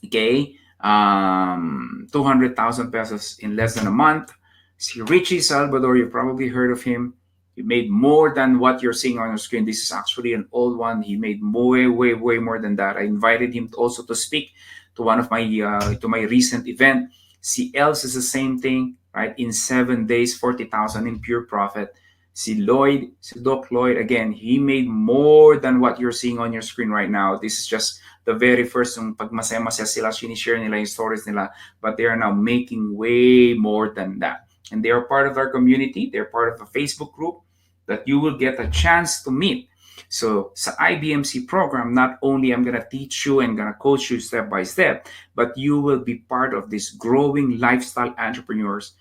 okay, 200,000 pesos in less than a month. Si Richie Salvador, you probably heard of him. He made more than what you're seeing on your screen. This is actually an old one. He made way more than that. I invited him also to speak to one of my to my recent event. Si Els is the same thing, right? In 7 days, 40,000 in pure profit. Si Lloyd, si Doc Lloyd, again, he made more than what you're seeing on your screen right now. This is just the very first, yung pag masaya-masaya sila, sinishare nila yung stories nila, but they are now making way more than that. And they are part of our community. They're part of a Facebook group that you will get a chance to meet. So sa IBMC program, not only I'm going to teach you and going to coach you step by step, but you will be part of this growing lifestyle entrepreneurs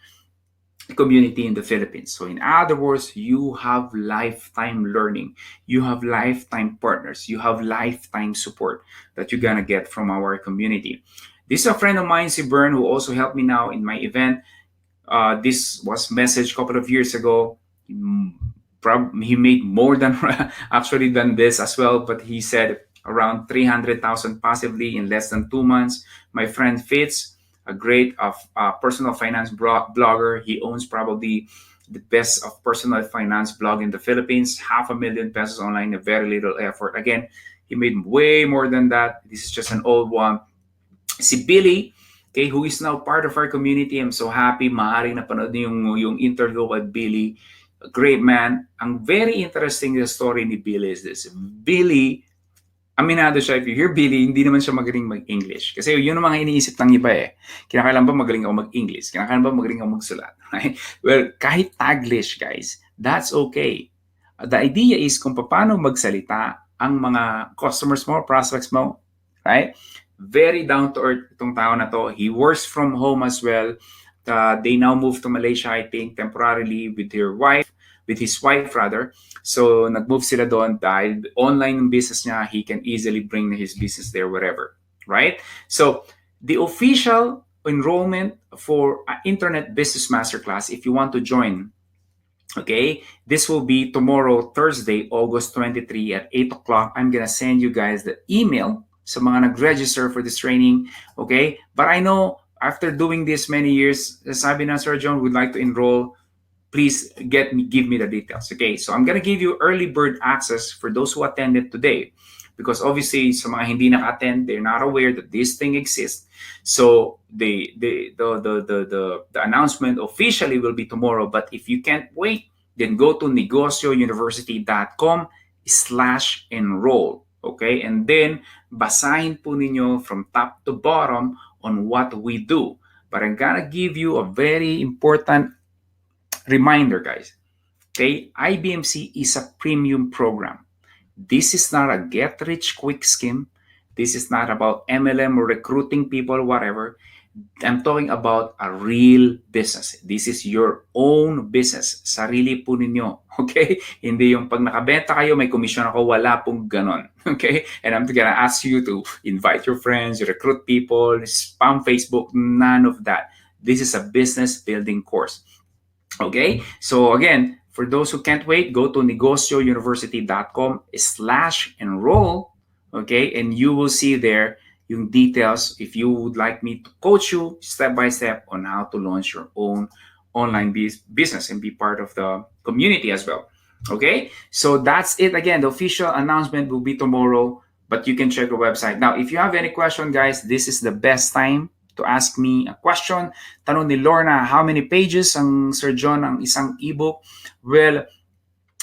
community in the Philippines. So in other words, you have lifetime learning. You have lifetime partners. You have lifetime support that you're going to get from our community. This is a friend of mine, si Bern, who also helped me now in my event. This was messaged a couple of years ago. He made more than actually than this as well, but he said around 300,000 passively in less than 2 months. My friend Fitz, a great personal finance blogger. He owns probably the best of personal finance blog in the Philippines. 500,000 pesos online, a very little effort. Again, he made way more than that. This is just an old one. Si Billy, okay, who is now part of our community. I'm so happy. Maaring napanood niyo yung interview with Billy. a great man. Ang very interesting na story ni Billy is this. Billy, aminado siya, if you hear Billy, hindi naman siya magaling mag-English. Kasi yun ang mga iniisip ng iba eh. Kinakailan ba magaling ako mag-English? Kinakailan ba magaling ako magsulat? Right? Well, kahit Taglish, guys, that's okay. The idea is kung paano magsalita ang mga customers mo, prospects mo, right? Very down to earth itong tao na to. He works from home as well. They now moved to Malaysia, I think, temporarily with his wife rather. So nag-move sila doon dahil online yung business niya, he can easily bring his business there wherever, right? So the official enrollment for Internet Business Masterclass, if you want to join, okay, this will be tomorrow, Thursday, August 23 at 8 o'clock. I'm gonna send you guys the email sa mga nag-register for this training, okay? But I know after doing this many years, sabi na Sir John would like to enroll, please give me the details. Okay, so I'm gonna give you early bird access for those who attended today, because obviously sa mga hindi naka-attend, they're not aware that this thing exists. So the announcement officially will be tomorrow. But if you can't wait, then go to negosyouniversity.com/enroll. Okay, and then basahin po ninyo from top to bottom on what we do. But I'm gonna give you a very important reminder, guys. Okay, IBMC is a premium program. This is not a get rich quick scheme. This is not about MLM or recruiting people, whatever. I'm talking about a real business. This is your own business. Sarili po ninyo. Okay? Hindi yung pag nakabenta kayo, may commission ako. Wala pong ganon. Okay? And I'm gonna ask you to invite your friends, recruit people, spam Facebook, none of that. This is a business building course. Okay? So again, for those who can't wait, go to negosyouniversity.com/enroll. Okay? And you will see there yung details if you would like me to coach you step by step on how to launch your own online business and be part of the community as well. Okay? So that's it. Again, the official announcement will be tomorrow, but you can check the website. Now, if you have any question, guys, this is the best time to ask me a question. Tanong ni Lorna, how many pages ang Sir John ang isang ebook? Well,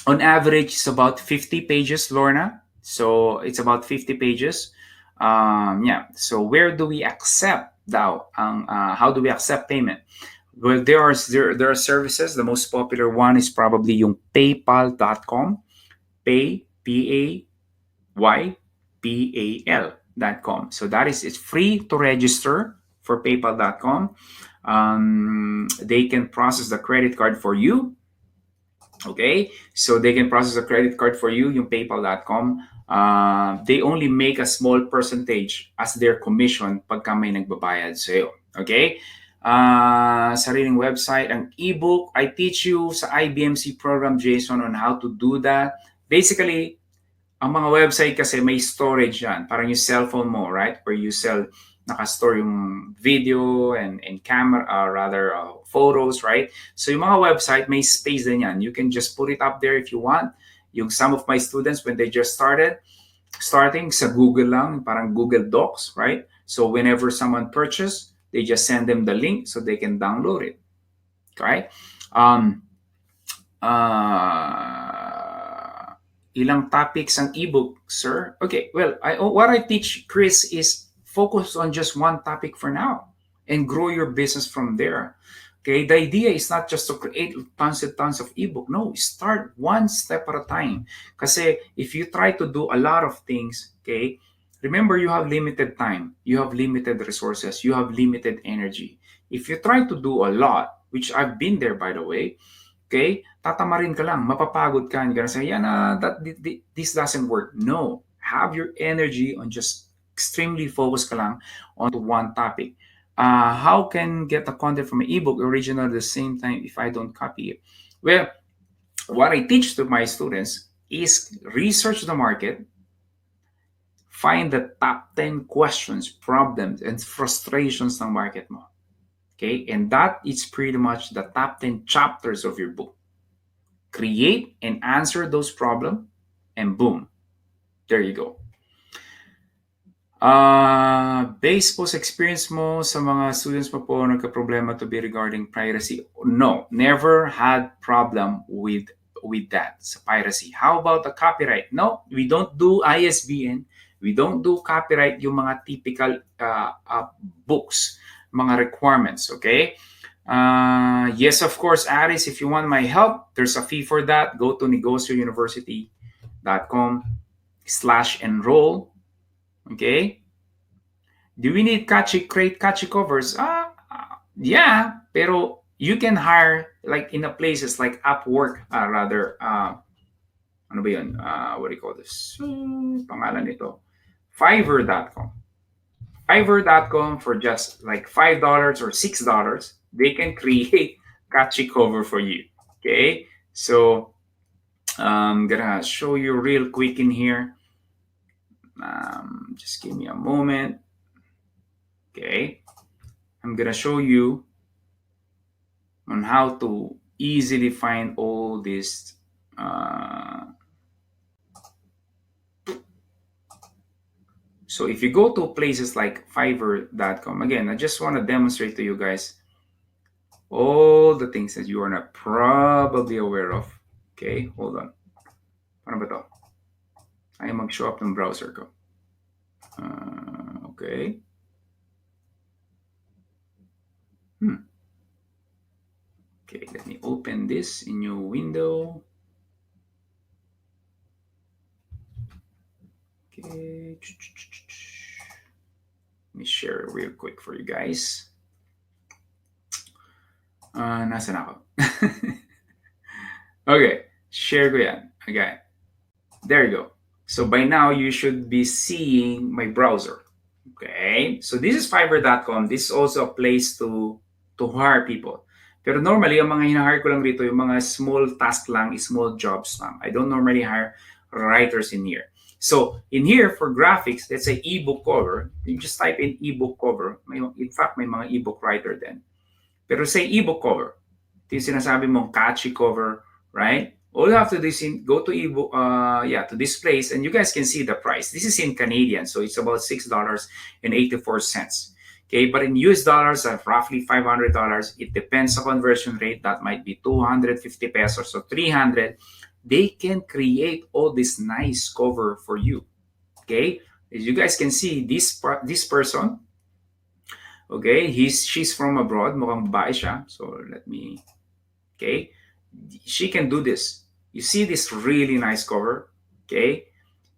on average, it's about 50 pages, Lorna. So it's about 50 pages. Yeah. So where do we accept how do we accept payment? Well, there are services. The most popular one is probably yung paypal.com, PayPal.com. So it's free to register for paypal.com. They can process the credit card for you. Okay, so they can process a credit card for you, yung paypal.com. They only make a small percentage as their commission pagka may nagbabayad sa'yo. Okay? Sariling website, ang ebook, I teach you sa IBMC program, Jason, on how to do that. Basically, ang mga website kasi may storage yan. Parang yung cellphone mo, right? Where you sell, nakastore yung video and camera, photos, right? So yung mga website, may space din yan. You can just put it up there if you want. Yung some of my students, when they just starting sa Google lang, parang Google Docs, right? So whenever someone purchase, they just send them the link so they can download it. Okay? Ilang topics ang ebook, sir? Okay, well, what I teach, Chris, is focus on just one topic for now and grow your business from there. Okay, the idea is not just to create tons and tons of ebook. No, start one step at a time. Kasi if you try to do a lot of things, okay, remember you have limited time, you have limited resources, you have limited energy. If you try to do a lot, which I've been there by the way, okay, tatamarin ka lang, mapapagod ka, and you're gonna say, yeah, this doesn't work. No, have your energy on just extremely focus ka lang on one topic. How can get the content from an ebook original at the same time if I don't copy it? Well, what I teach to my students is research the market, find the top 10 questions, problems, and frustrations ng market mo. Okay, and that is pretty much the top 10 chapters of your book. Create and answer those problems, and boom, there you go. Based po sa experience mo sa mga students mo po, nagka-problema to be regarding piracy? No, never had problem with that sa piracy. How about the copyright? No, we don't do ISBN. We don't do copyright yung mga typical books, mga requirements, okay? Yes, of course, Aris, if you want my help, there's a fee for that. Go to negosyouniversity.com/enroll. Okay? Do we need create catchy covers? Yeah, pero you can hire like in a places like Upwork, rather, ano ba yun? What do you call this? Pangalan nito. Fiverr.com. Fiverr.com for just like $5 or $6, they can create catchy cover for you. Okay? So I'm gonna show you real quick in here. Just give me a moment. Okay, I'm gonna show you on how to easily find all this. So if you go to places like Fiverr.com, again, I just want to demonstrate to you guys all the things that you are not probably aware of. Okay, hold on. Paano ba to? Ay mag-show up ng browser ko. Okay. Okay, let me open this in new window. Okay. Let me share it real quick for you guys. Nasaan ako? Okay, share ko yan. Again. There you go. So by now, you should be seeing my browser. Okay, so this is Fiverr.com. This is also a place to hire people. Pero normally, ang mga hina-hire ko lang rito, yung mga small task lang, small jobs lang. I don't normally hire writers in here. So in here, for graphics, let's say ebook cover, you just type in ebook cover. In fact, may mga ebook writer din. Pero say ebook cover. Ito yung sinasabi mong catchy cover, right? All you have to do is go to ebook, to this place, and you guys can see the price. This is in Canadian, so it's about $6.84. Okay, but in US dollars, roughly $500. It depends on conversion rate. That might be 250 pesos or 300. They can create all this nice cover for you. Okay, as you guys can see, this person, okay, she's from abroad. Mukhang babae siya. So let me, okay, she can do this. You see this really nice cover, okay?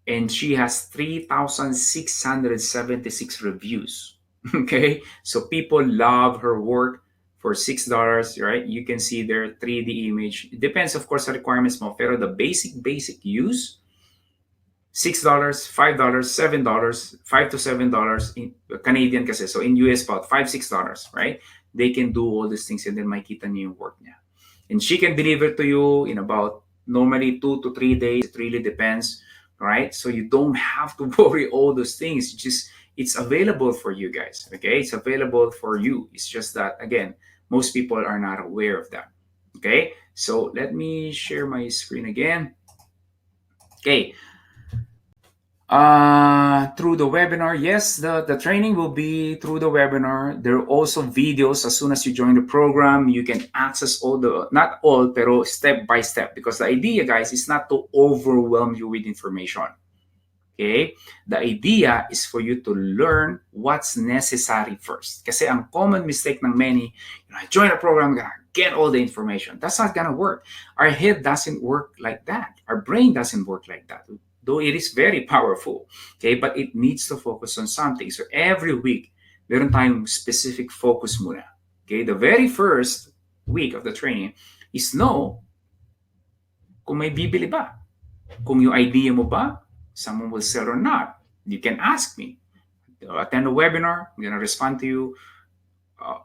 And she has 3,676 reviews, okay? So people love her work for $6, right? You can see their 3D image. It depends, of course, sa requirements mo. Pero the basic use, $6, $5, $7, $5 to $7 in Canadian kasi. So in US, about $5, $6, right? They can do all these things and then makita niyo yung work niya. And she can deliver to you in about normally 2 to 3 days. It really depends, right? So you don't have to worry all those things. It's available for you guys, okay? It's available for you. It's just that, again, most people are not aware of that, okay? So let me share my screen again. Okay. Through the webinar, yes, the training will be through the webinar. There are also videos. As soon as you join the program, you can access all not all, pero step by step, because the idea, guys, is not to overwhelm you with information. Okay? The idea is for you to learn what's necessary first. Kasi ang common mistake ng many, I join a program, I'm gonna get all the information. That's not gonna work. Our head doesn't work like that. Our brain doesn't work like that. Though it is very powerful, okay, but it needs to focus on something. So every week, meron tayong specific focus muna. Okay, the very first week of the training is know kung may bibili ba. Kung yung idea mo ba, someone will sell or not. You can ask me. Attend a webinar, I'm gonna respond to you.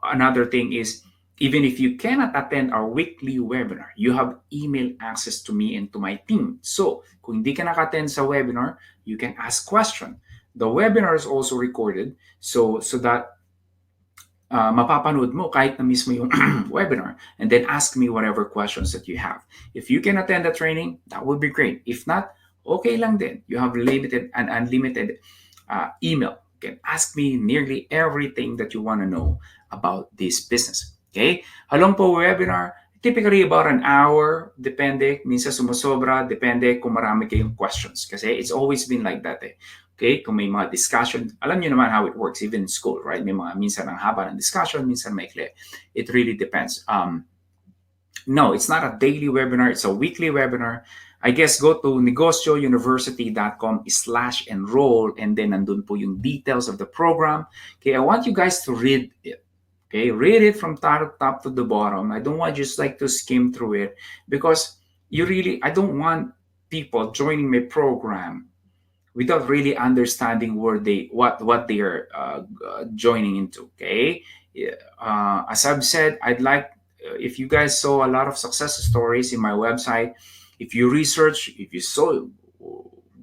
Another thing is, even if you cannot attend our weekly webinar, you have email access to me and to my team. So, kung hindi ka naka-attend sa webinar, you can ask question. The webinar is also recorded so that mapapanood mo kahit na mismo yung webinar, and then ask me whatever questions that you have. If you can attend the training, that would be great. If not, okay lang din. You have limited and unlimited email can ask me nearly everything that you want to know about this business. Okay? Halong po webinar, typically about an hour, depende, minsan sumusobra, depende kung marami kayong questions. Kasi it's always been like that eh. Okay? Kung may mga discussion, alam niyo naman how it works, even in school, right? May mga, minsan ang haba ng discussion, minsan maikli. It really depends. No, it's not a daily webinar, it's a weekly webinar. I guess go to negosyouniversity.com/enroll and then nandun po yung details of the program. Okay, I want you guys to read it. Okay, read it from top to the bottom. I don't want just like to skim through it because I don't want people joining my program without really understanding what they are joining into. Okay, as I've said, I'd like if you guys saw a lot of success stories in my website, if you research, if you saw,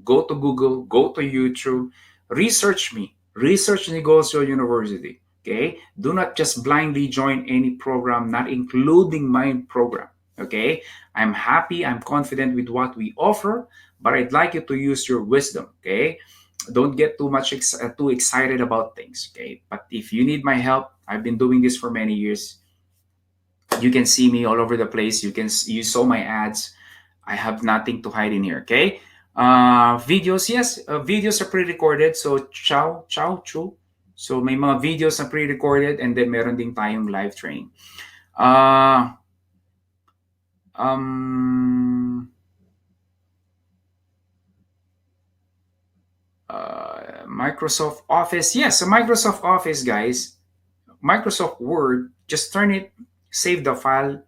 go to Google, go to YouTube, research me, research Negosyo University. Okay, do not just blindly join any program, not including my program. Okay, I'm happy, I'm confident with what we offer, but I'd like you to use your wisdom. Okay, don't get too excited about things. Okay, but if you need my help, I've been doing this for many years. You can see me all over the place. You saw my ads. I have nothing to hide in here. Okay, videos, yes, videos are pre-recorded. So ciao, chu. So may mga videos na pre-recorded and then meron din tayong live training. Microsoft Office, yes, so Microsoft Office, guys. Microsoft Word, just turn it, save the file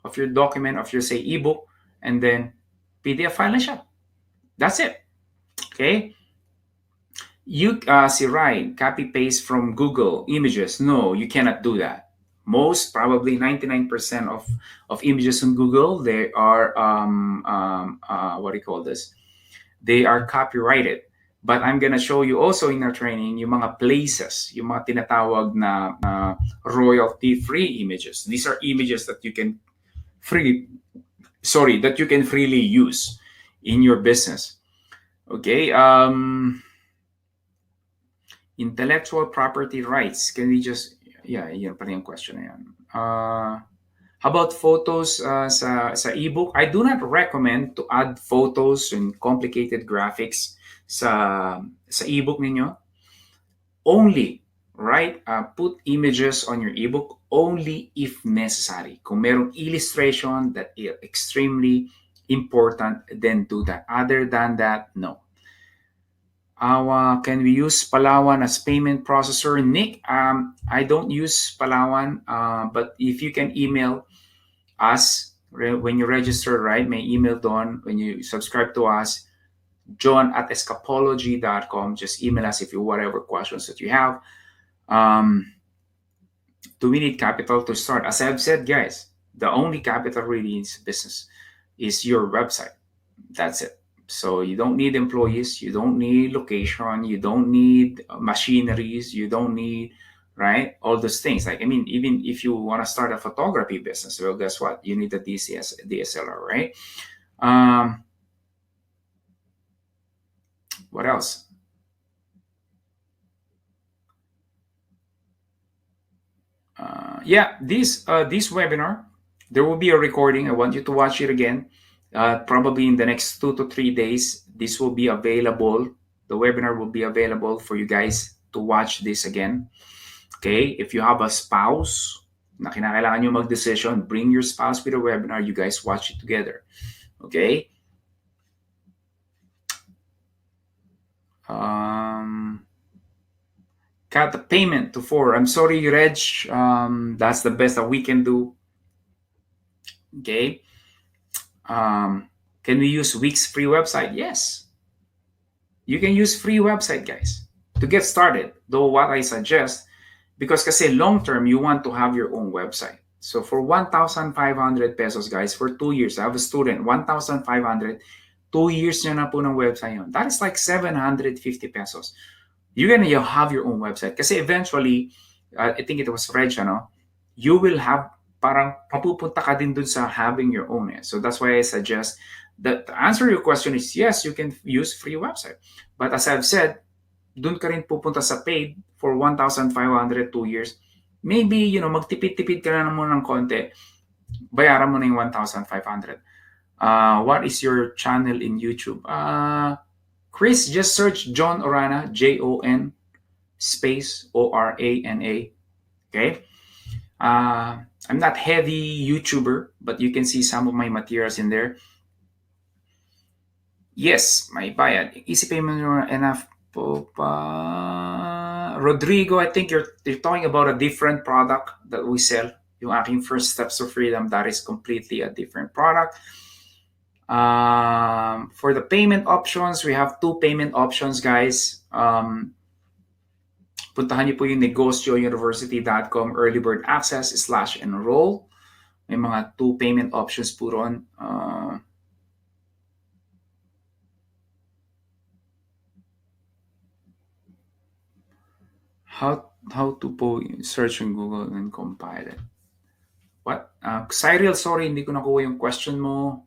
of your document, of your say ebook, and then PDF file na siya. That's it. Okay. You si Rai, copy paste from Google Images. No, you cannot do that. Most probably 99% of images on Google, they are what do you call this? They are copyrighted. But I'm gonna show you also in our training yung mga places, yung mga tinatawag na royalty-free images. These are images that you can freely use in your business. Okay. Intellectual property rights. Can we just, yan pa rin yung question na yan. How about photos sa ebook? I do not recommend to add photos and complicated graphics sa ebook ninyo. Only, right? Put images on your ebook only if necessary. Kung merong illustration that is extremely important, then do that. Other than that, no. Can we use Palawan as payment processor? Nick, I don't use Palawan, but if you can email us when you register, right? May email doon when you subscribe to us, john@escapology.com. Just email us if you whatever questions that you have. Do we need capital to start? As I've said, guys, the only capital really in business is your website. That's it. So you don't need employees, you don't need location, you don't need machineries, you don't need, right, all those things. Like, I mean, even if you want to start a photography business, well, guess what? You need a DSLR, right? What else? This webinar, there will be a recording. I want you to watch it again. Probably in the next 2 to 3 days, this will be available. The webinar will be available for you guys to watch this again. Okay, if you have a spouse na kinakailangan nyo mag-decision, bring your spouse with a webinar. You guys watch it together. Okay. Cut the payment to 4. I'm sorry, Reg. That's the best that we can do. Okay. Can we use Wix free website? Yes. You can use free website, guys, to get started. Though what I suggest, because kasi long term, you want to have your own website. So for 1,500 pesos, guys, for 2 years, I have a student, 1,500, 2 years niya na po ng website yun. That is like 750 pesos. You're gonna have your own website. Kasi eventually, I think it was Reg, you will have parang papupunta ka din dun sa having your own. So that's why I suggest that to answer your question is yes, you can use free website. But as I've said, dun ka rin pupunta sa paid for 1,500 2 years. Maybe, magtipid-tipid ka na muna ng konti, bayaran mo na yung 1,500. What is your channel in YouTube? Chris, just search John Orana, Jon space Orana. Okay. I'm not heavy YouTuber, but you can see some of my materials in there. Yes, may bayad. Easy payment enough po pa. Rodrigo, I think you're talking about a different product that we sell. Yung aking First Steps to Freedom, that is completely a different product. For the payment options, we have two payment options, guys. Puntahan niyo po yung negosyouniversity.com early bird access / enroll. May mga two payment options po ron. How to po search on Google and compile it. What? Cyril, sorry, hindi ko nakuha yung question mo.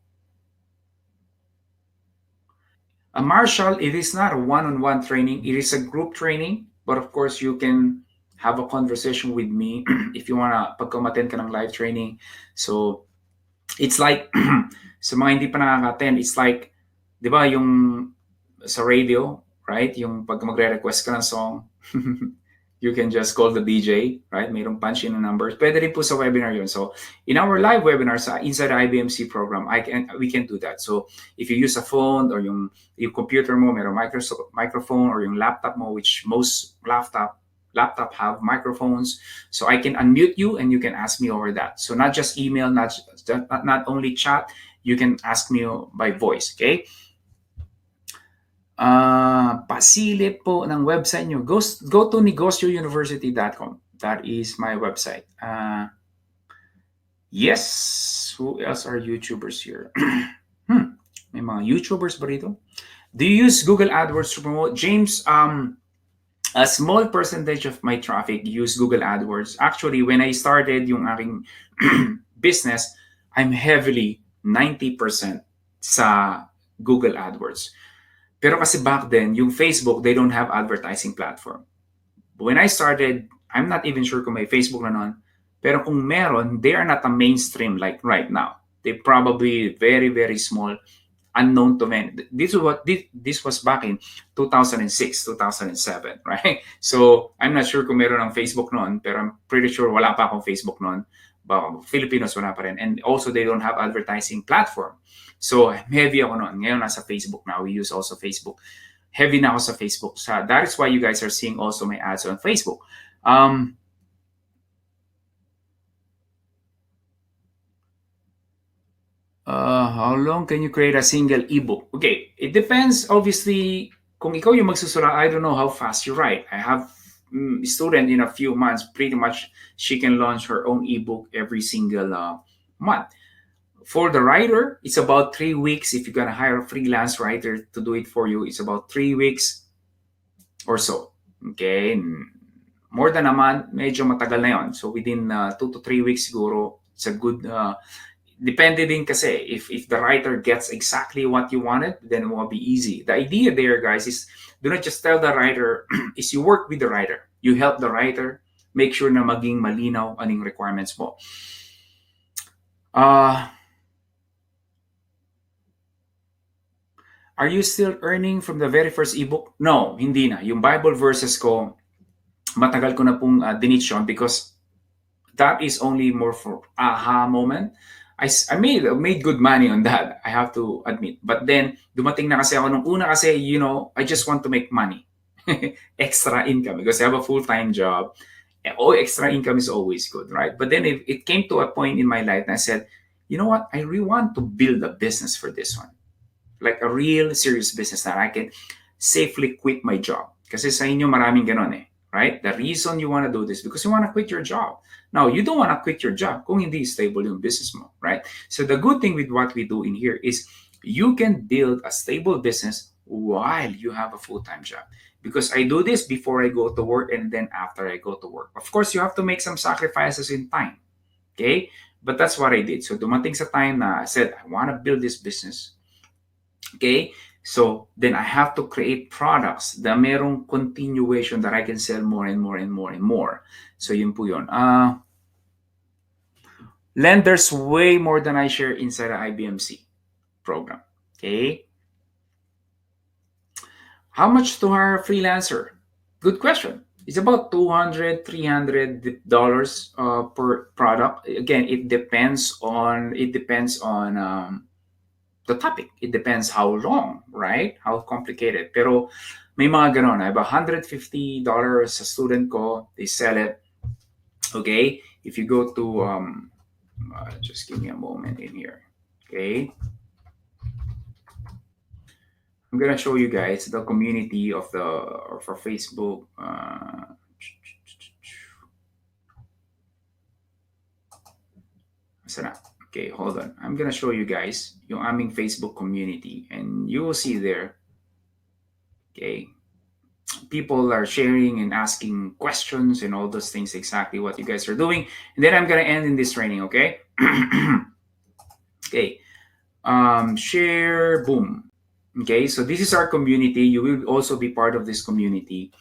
Marshall, it is not a one-on-one training. It is a group training. But of course, you can have a conversation with me if you wanna pagka-attend ka ng live training. So, it's like, sa mga hindi pa nakaka-attend, it's like, di ba yung sa radio, right? Yung pag magre-request ka ng song, you can just call the DJ, right? Mayroong punch in numbers. Pwede rin po sa webinar yun. So, in our live webinars inside the IBMC program, we can do that. So, if you use a phone or yung computer mo, mayroong microphone or yung laptop mo, which most laptop have microphones. So, I can unmute you and you can ask me over that. So, not just email, not only chat, you can ask me by voice, okay? Pasilip po ng website nyo. Go to negosyouniversity.com. That is my website. Yes. Who else are YouTubers here? May mga YouTubers ba rito? Do you use Google AdWords to promote? James, a small percentage of my traffic use Google AdWords. Actually, when I started yung aking business, I'm heavily 90% sa Google AdWords. Pero kasi back then, yung Facebook, they don't have advertising platform. When I started, I'm not even sure kung may Facebook na nun. Pero kung meron, they are not a mainstream like right now. They probably very, very small, unknown to many. This was back in 2006, 2007, right? So, I'm not sure kung meron ng Facebook noon, pero I'm pretty sure wala pa akong Facebook noon. Filipinos wala pa rin. And also, they don't have advertising platform. So, heavy ako noon. Ngayon, nasa Facebook na. We use also Facebook. Heavy na ako sa Facebook. So, that is why you guys are seeing also my ads on Facebook. How long can you create a single ebook? Okay, it depends. Obviously, kung ikaw yung magsusura, I don't know how fast you write. I have a student in a few months, pretty much she can launch her own ebook every single month. For the writer, it's about 3 weeks. If you're gonna hire a freelance writer to do it for you, it's about 3 weeks or so. Okay, more than a month, medyo matagal na yon. So within 2 to 3 weeks siguro, it's a good. Depende din kasi if the writer gets exactly what you wanted, then it will be easy. The idea there, guys, is do not just tell the writer. Is you work with the writer. You help the writer. Make sure na maging malinaw aning requirements mo. Are you still earning from the very first ebook? No, hindi na. Yung Bible verses ko, matagal ko na pong dinitch because that is only more for aha moment. I made good money on that, I have to admit. But then, dumating na kasi ako nung una kasi, I just want to make money. Extra income because I have a full-time job. Oh, extra income is always good, right? But then it came to a point in my life and I said, you know what? I really want to build a business for this one. Like a real serious business that I can safely quit my job. Kasi sa inyo maraming ganon right? The reason you want to do this because you want to quit your job. Now, you don't want to quit your job kung hindi stable yung business mo, right? So the good thing with what we do in here is you can build a stable business while you have a full-time job. Because I do this before I go to work and then after I go to work. Of course, you have to make some sacrifices in time. Okay? But that's what I did. So dumating sa time na I said, I want to build this business. Okay? So then I have to create products na merong continuation that I can sell more and more and more and more. So yun po yun. Len, there's way more than I share inside the IBMC program. Okay. How much to hire a freelancer? Good question. It's about $200, $300 per product. Again, it depends on the topic. It depends how long, right? How complicated. Pero may mga ganon. I have $150 sa student ko. They sell it. Okay. If you go to just give me a moment in here. Okay. I'm gonna show you guys the community of our Facebook. Okay, hold on. I'm gonna show you guys yung aming Facebook community, and you will see there. Okay, people are sharing and asking questions and all those things. Exactly what you guys are doing, and then I'm gonna end in this training. Okay. Okay. Share. Boom. Okay, so this is our community. You will also be part of this community.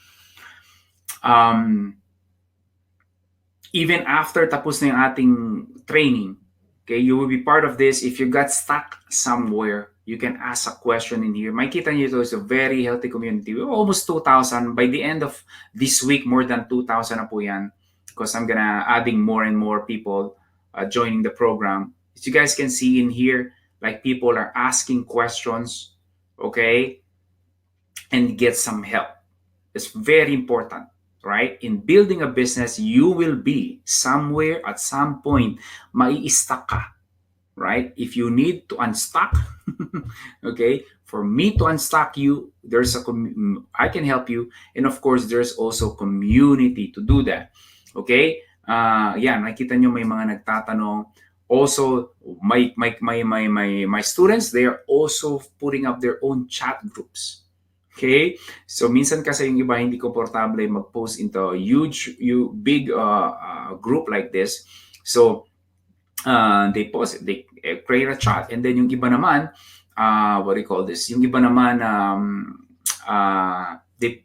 Even after tapos na yung ating training, okay, you will be part of this. If you got stuck somewhere, you can ask a question in here. Makikita niyo ito is a very healthy community. We're almost 2,000. By the end of this week, more than 2,000 na po yan, because I'm gonna adding more and more people joining the program. As you guys can see in here, like people are asking questions, okay, and get some help. It's very important, right? In building a business, you will be somewhere at some point, mai-stuck ka, right? If you need to unstuck, okay, for me to unstuck you, I can help you, and of course, there's also community to do that, okay? Yan, nakita nyo may mga nagtatanong. Also, my students, they are also putting up their own chat groups. Okay? So, minsan kasi yung iba hindi komportable mag-post into a big group like this. So, they post it. They create a chat. And then yung iba naman, what do you call this? Yung iba naman, they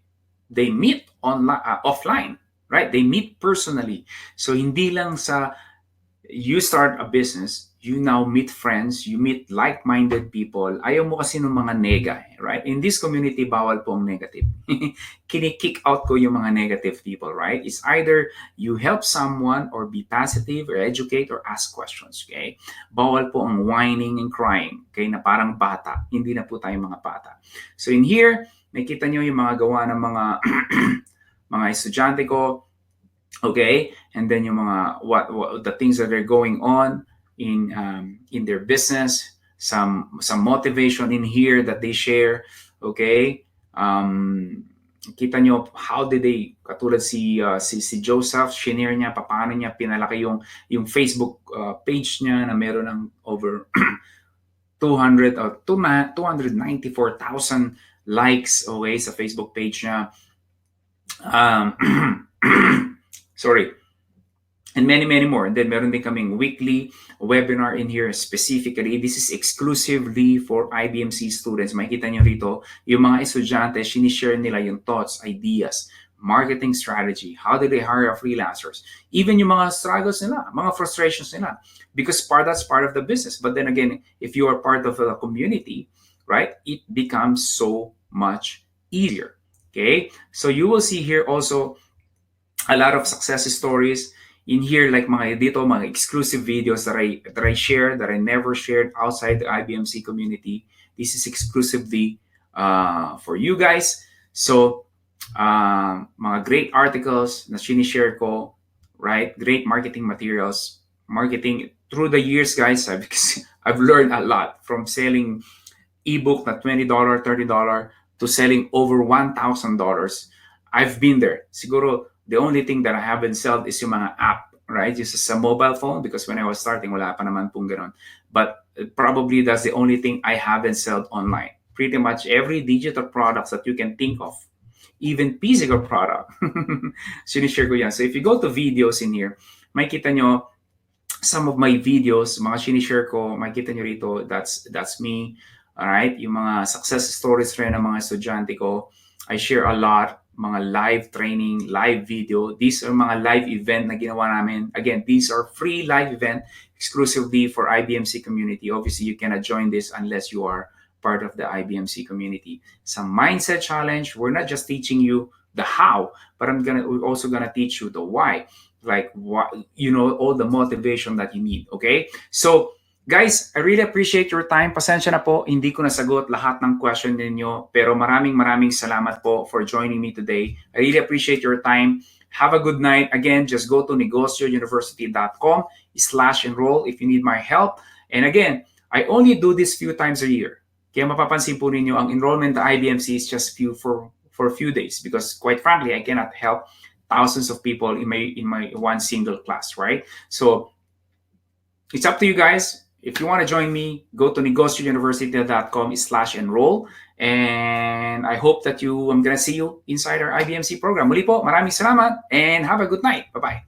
meet offline. Right? They meet personally. So, hindi lang sa you start a business, you now meet friends, you meet like-minded people. Ayaw mo kasi ng mga nega, right? In this community, bawal po ang negative. Kini-kick out ko yung mga negative people, right? It's either you help someone or be positive or educate or ask questions, okay? Bawal po ang whining and crying, okay? Na parang bata. Hindi na po tayo mga bata. So in here, nakita nyo yung mga gawa ng mga mga estudyante ko, okay, and then yung mga what the things that are going on in their business, some motivation in here that they share, okay. Kita nyo how did they, katulad si Joseph, shinare niya paano niya pinalaki yung Facebook page niya na meron ng over 294,000 likes, okay, sa Facebook page niya. Sorry. And many more. And then meron din kaming weekly webinar in here specifically. This is exclusively for IBMC students. Makikita nyo rito, yung mga estudyante, sinishare nila yung thoughts, ideas, marketing strategy, how do they hire freelancers, even yung mga struggles nila, mga frustrations nila. Because that's part of the business. But then again, if you are part of the community, right, it becomes so much easier. Okay? So you will see here also a lot of success stories in here, like mga exclusive videos that I share that I never shared outside the IBMC community. This is exclusively for you guys. So mga great articles na sinishare ko, right? Great marketing materials, marketing through the years, guys. I've learned a lot from selling ebook na $20, $30 to selling over $1,000. I've been there. Siguro the only thing that I haven't sold is yung mga app, right? Just a mobile phone, because when I was starting, wala pa naman pong ganun. But probably that's the only thing I haven't sold online. Pretty much every digital products that you can think of, even physical product, sinishare ko yan. So if you go to videos in here, makikita nyo some of my videos, mga sinishare ko, makikita nyo rito, that's me. Alright? Yung mga success stories rin ng mga estudyante ko. I share a lot, mga live training, live video. These are mga live event na ginawa namin. Again, these are free live event exclusively for IBMC community. Obviously, you cannot join this unless you are part of the IBMC community. Some mindset challenge. We're not just teaching you the how, but we're also gonna teach you the why. Like what, all the motivation that you need. Okay, so guys, I really appreciate your time. Pasensya na po, hindi ko nasagot lahat ng question ninyo, pero maraming salamat po for joining me today. I really appreciate your time. Have a good night. Again, just go to negosyouniversity.com/enroll if you need my help. And again, I only do this few times a year. Kaya mapapansin po ninyo, ang enrollment at IBMC is just for a few days because quite frankly, I cannot help thousands of people in my one single class, right? So it's up to you guys. If you want to join me, go to negosyouniversity.com/enroll. And I hope that I'm going to see you inside our IBMC program. Muli po, maraming salamat and have a good night. Bye-bye.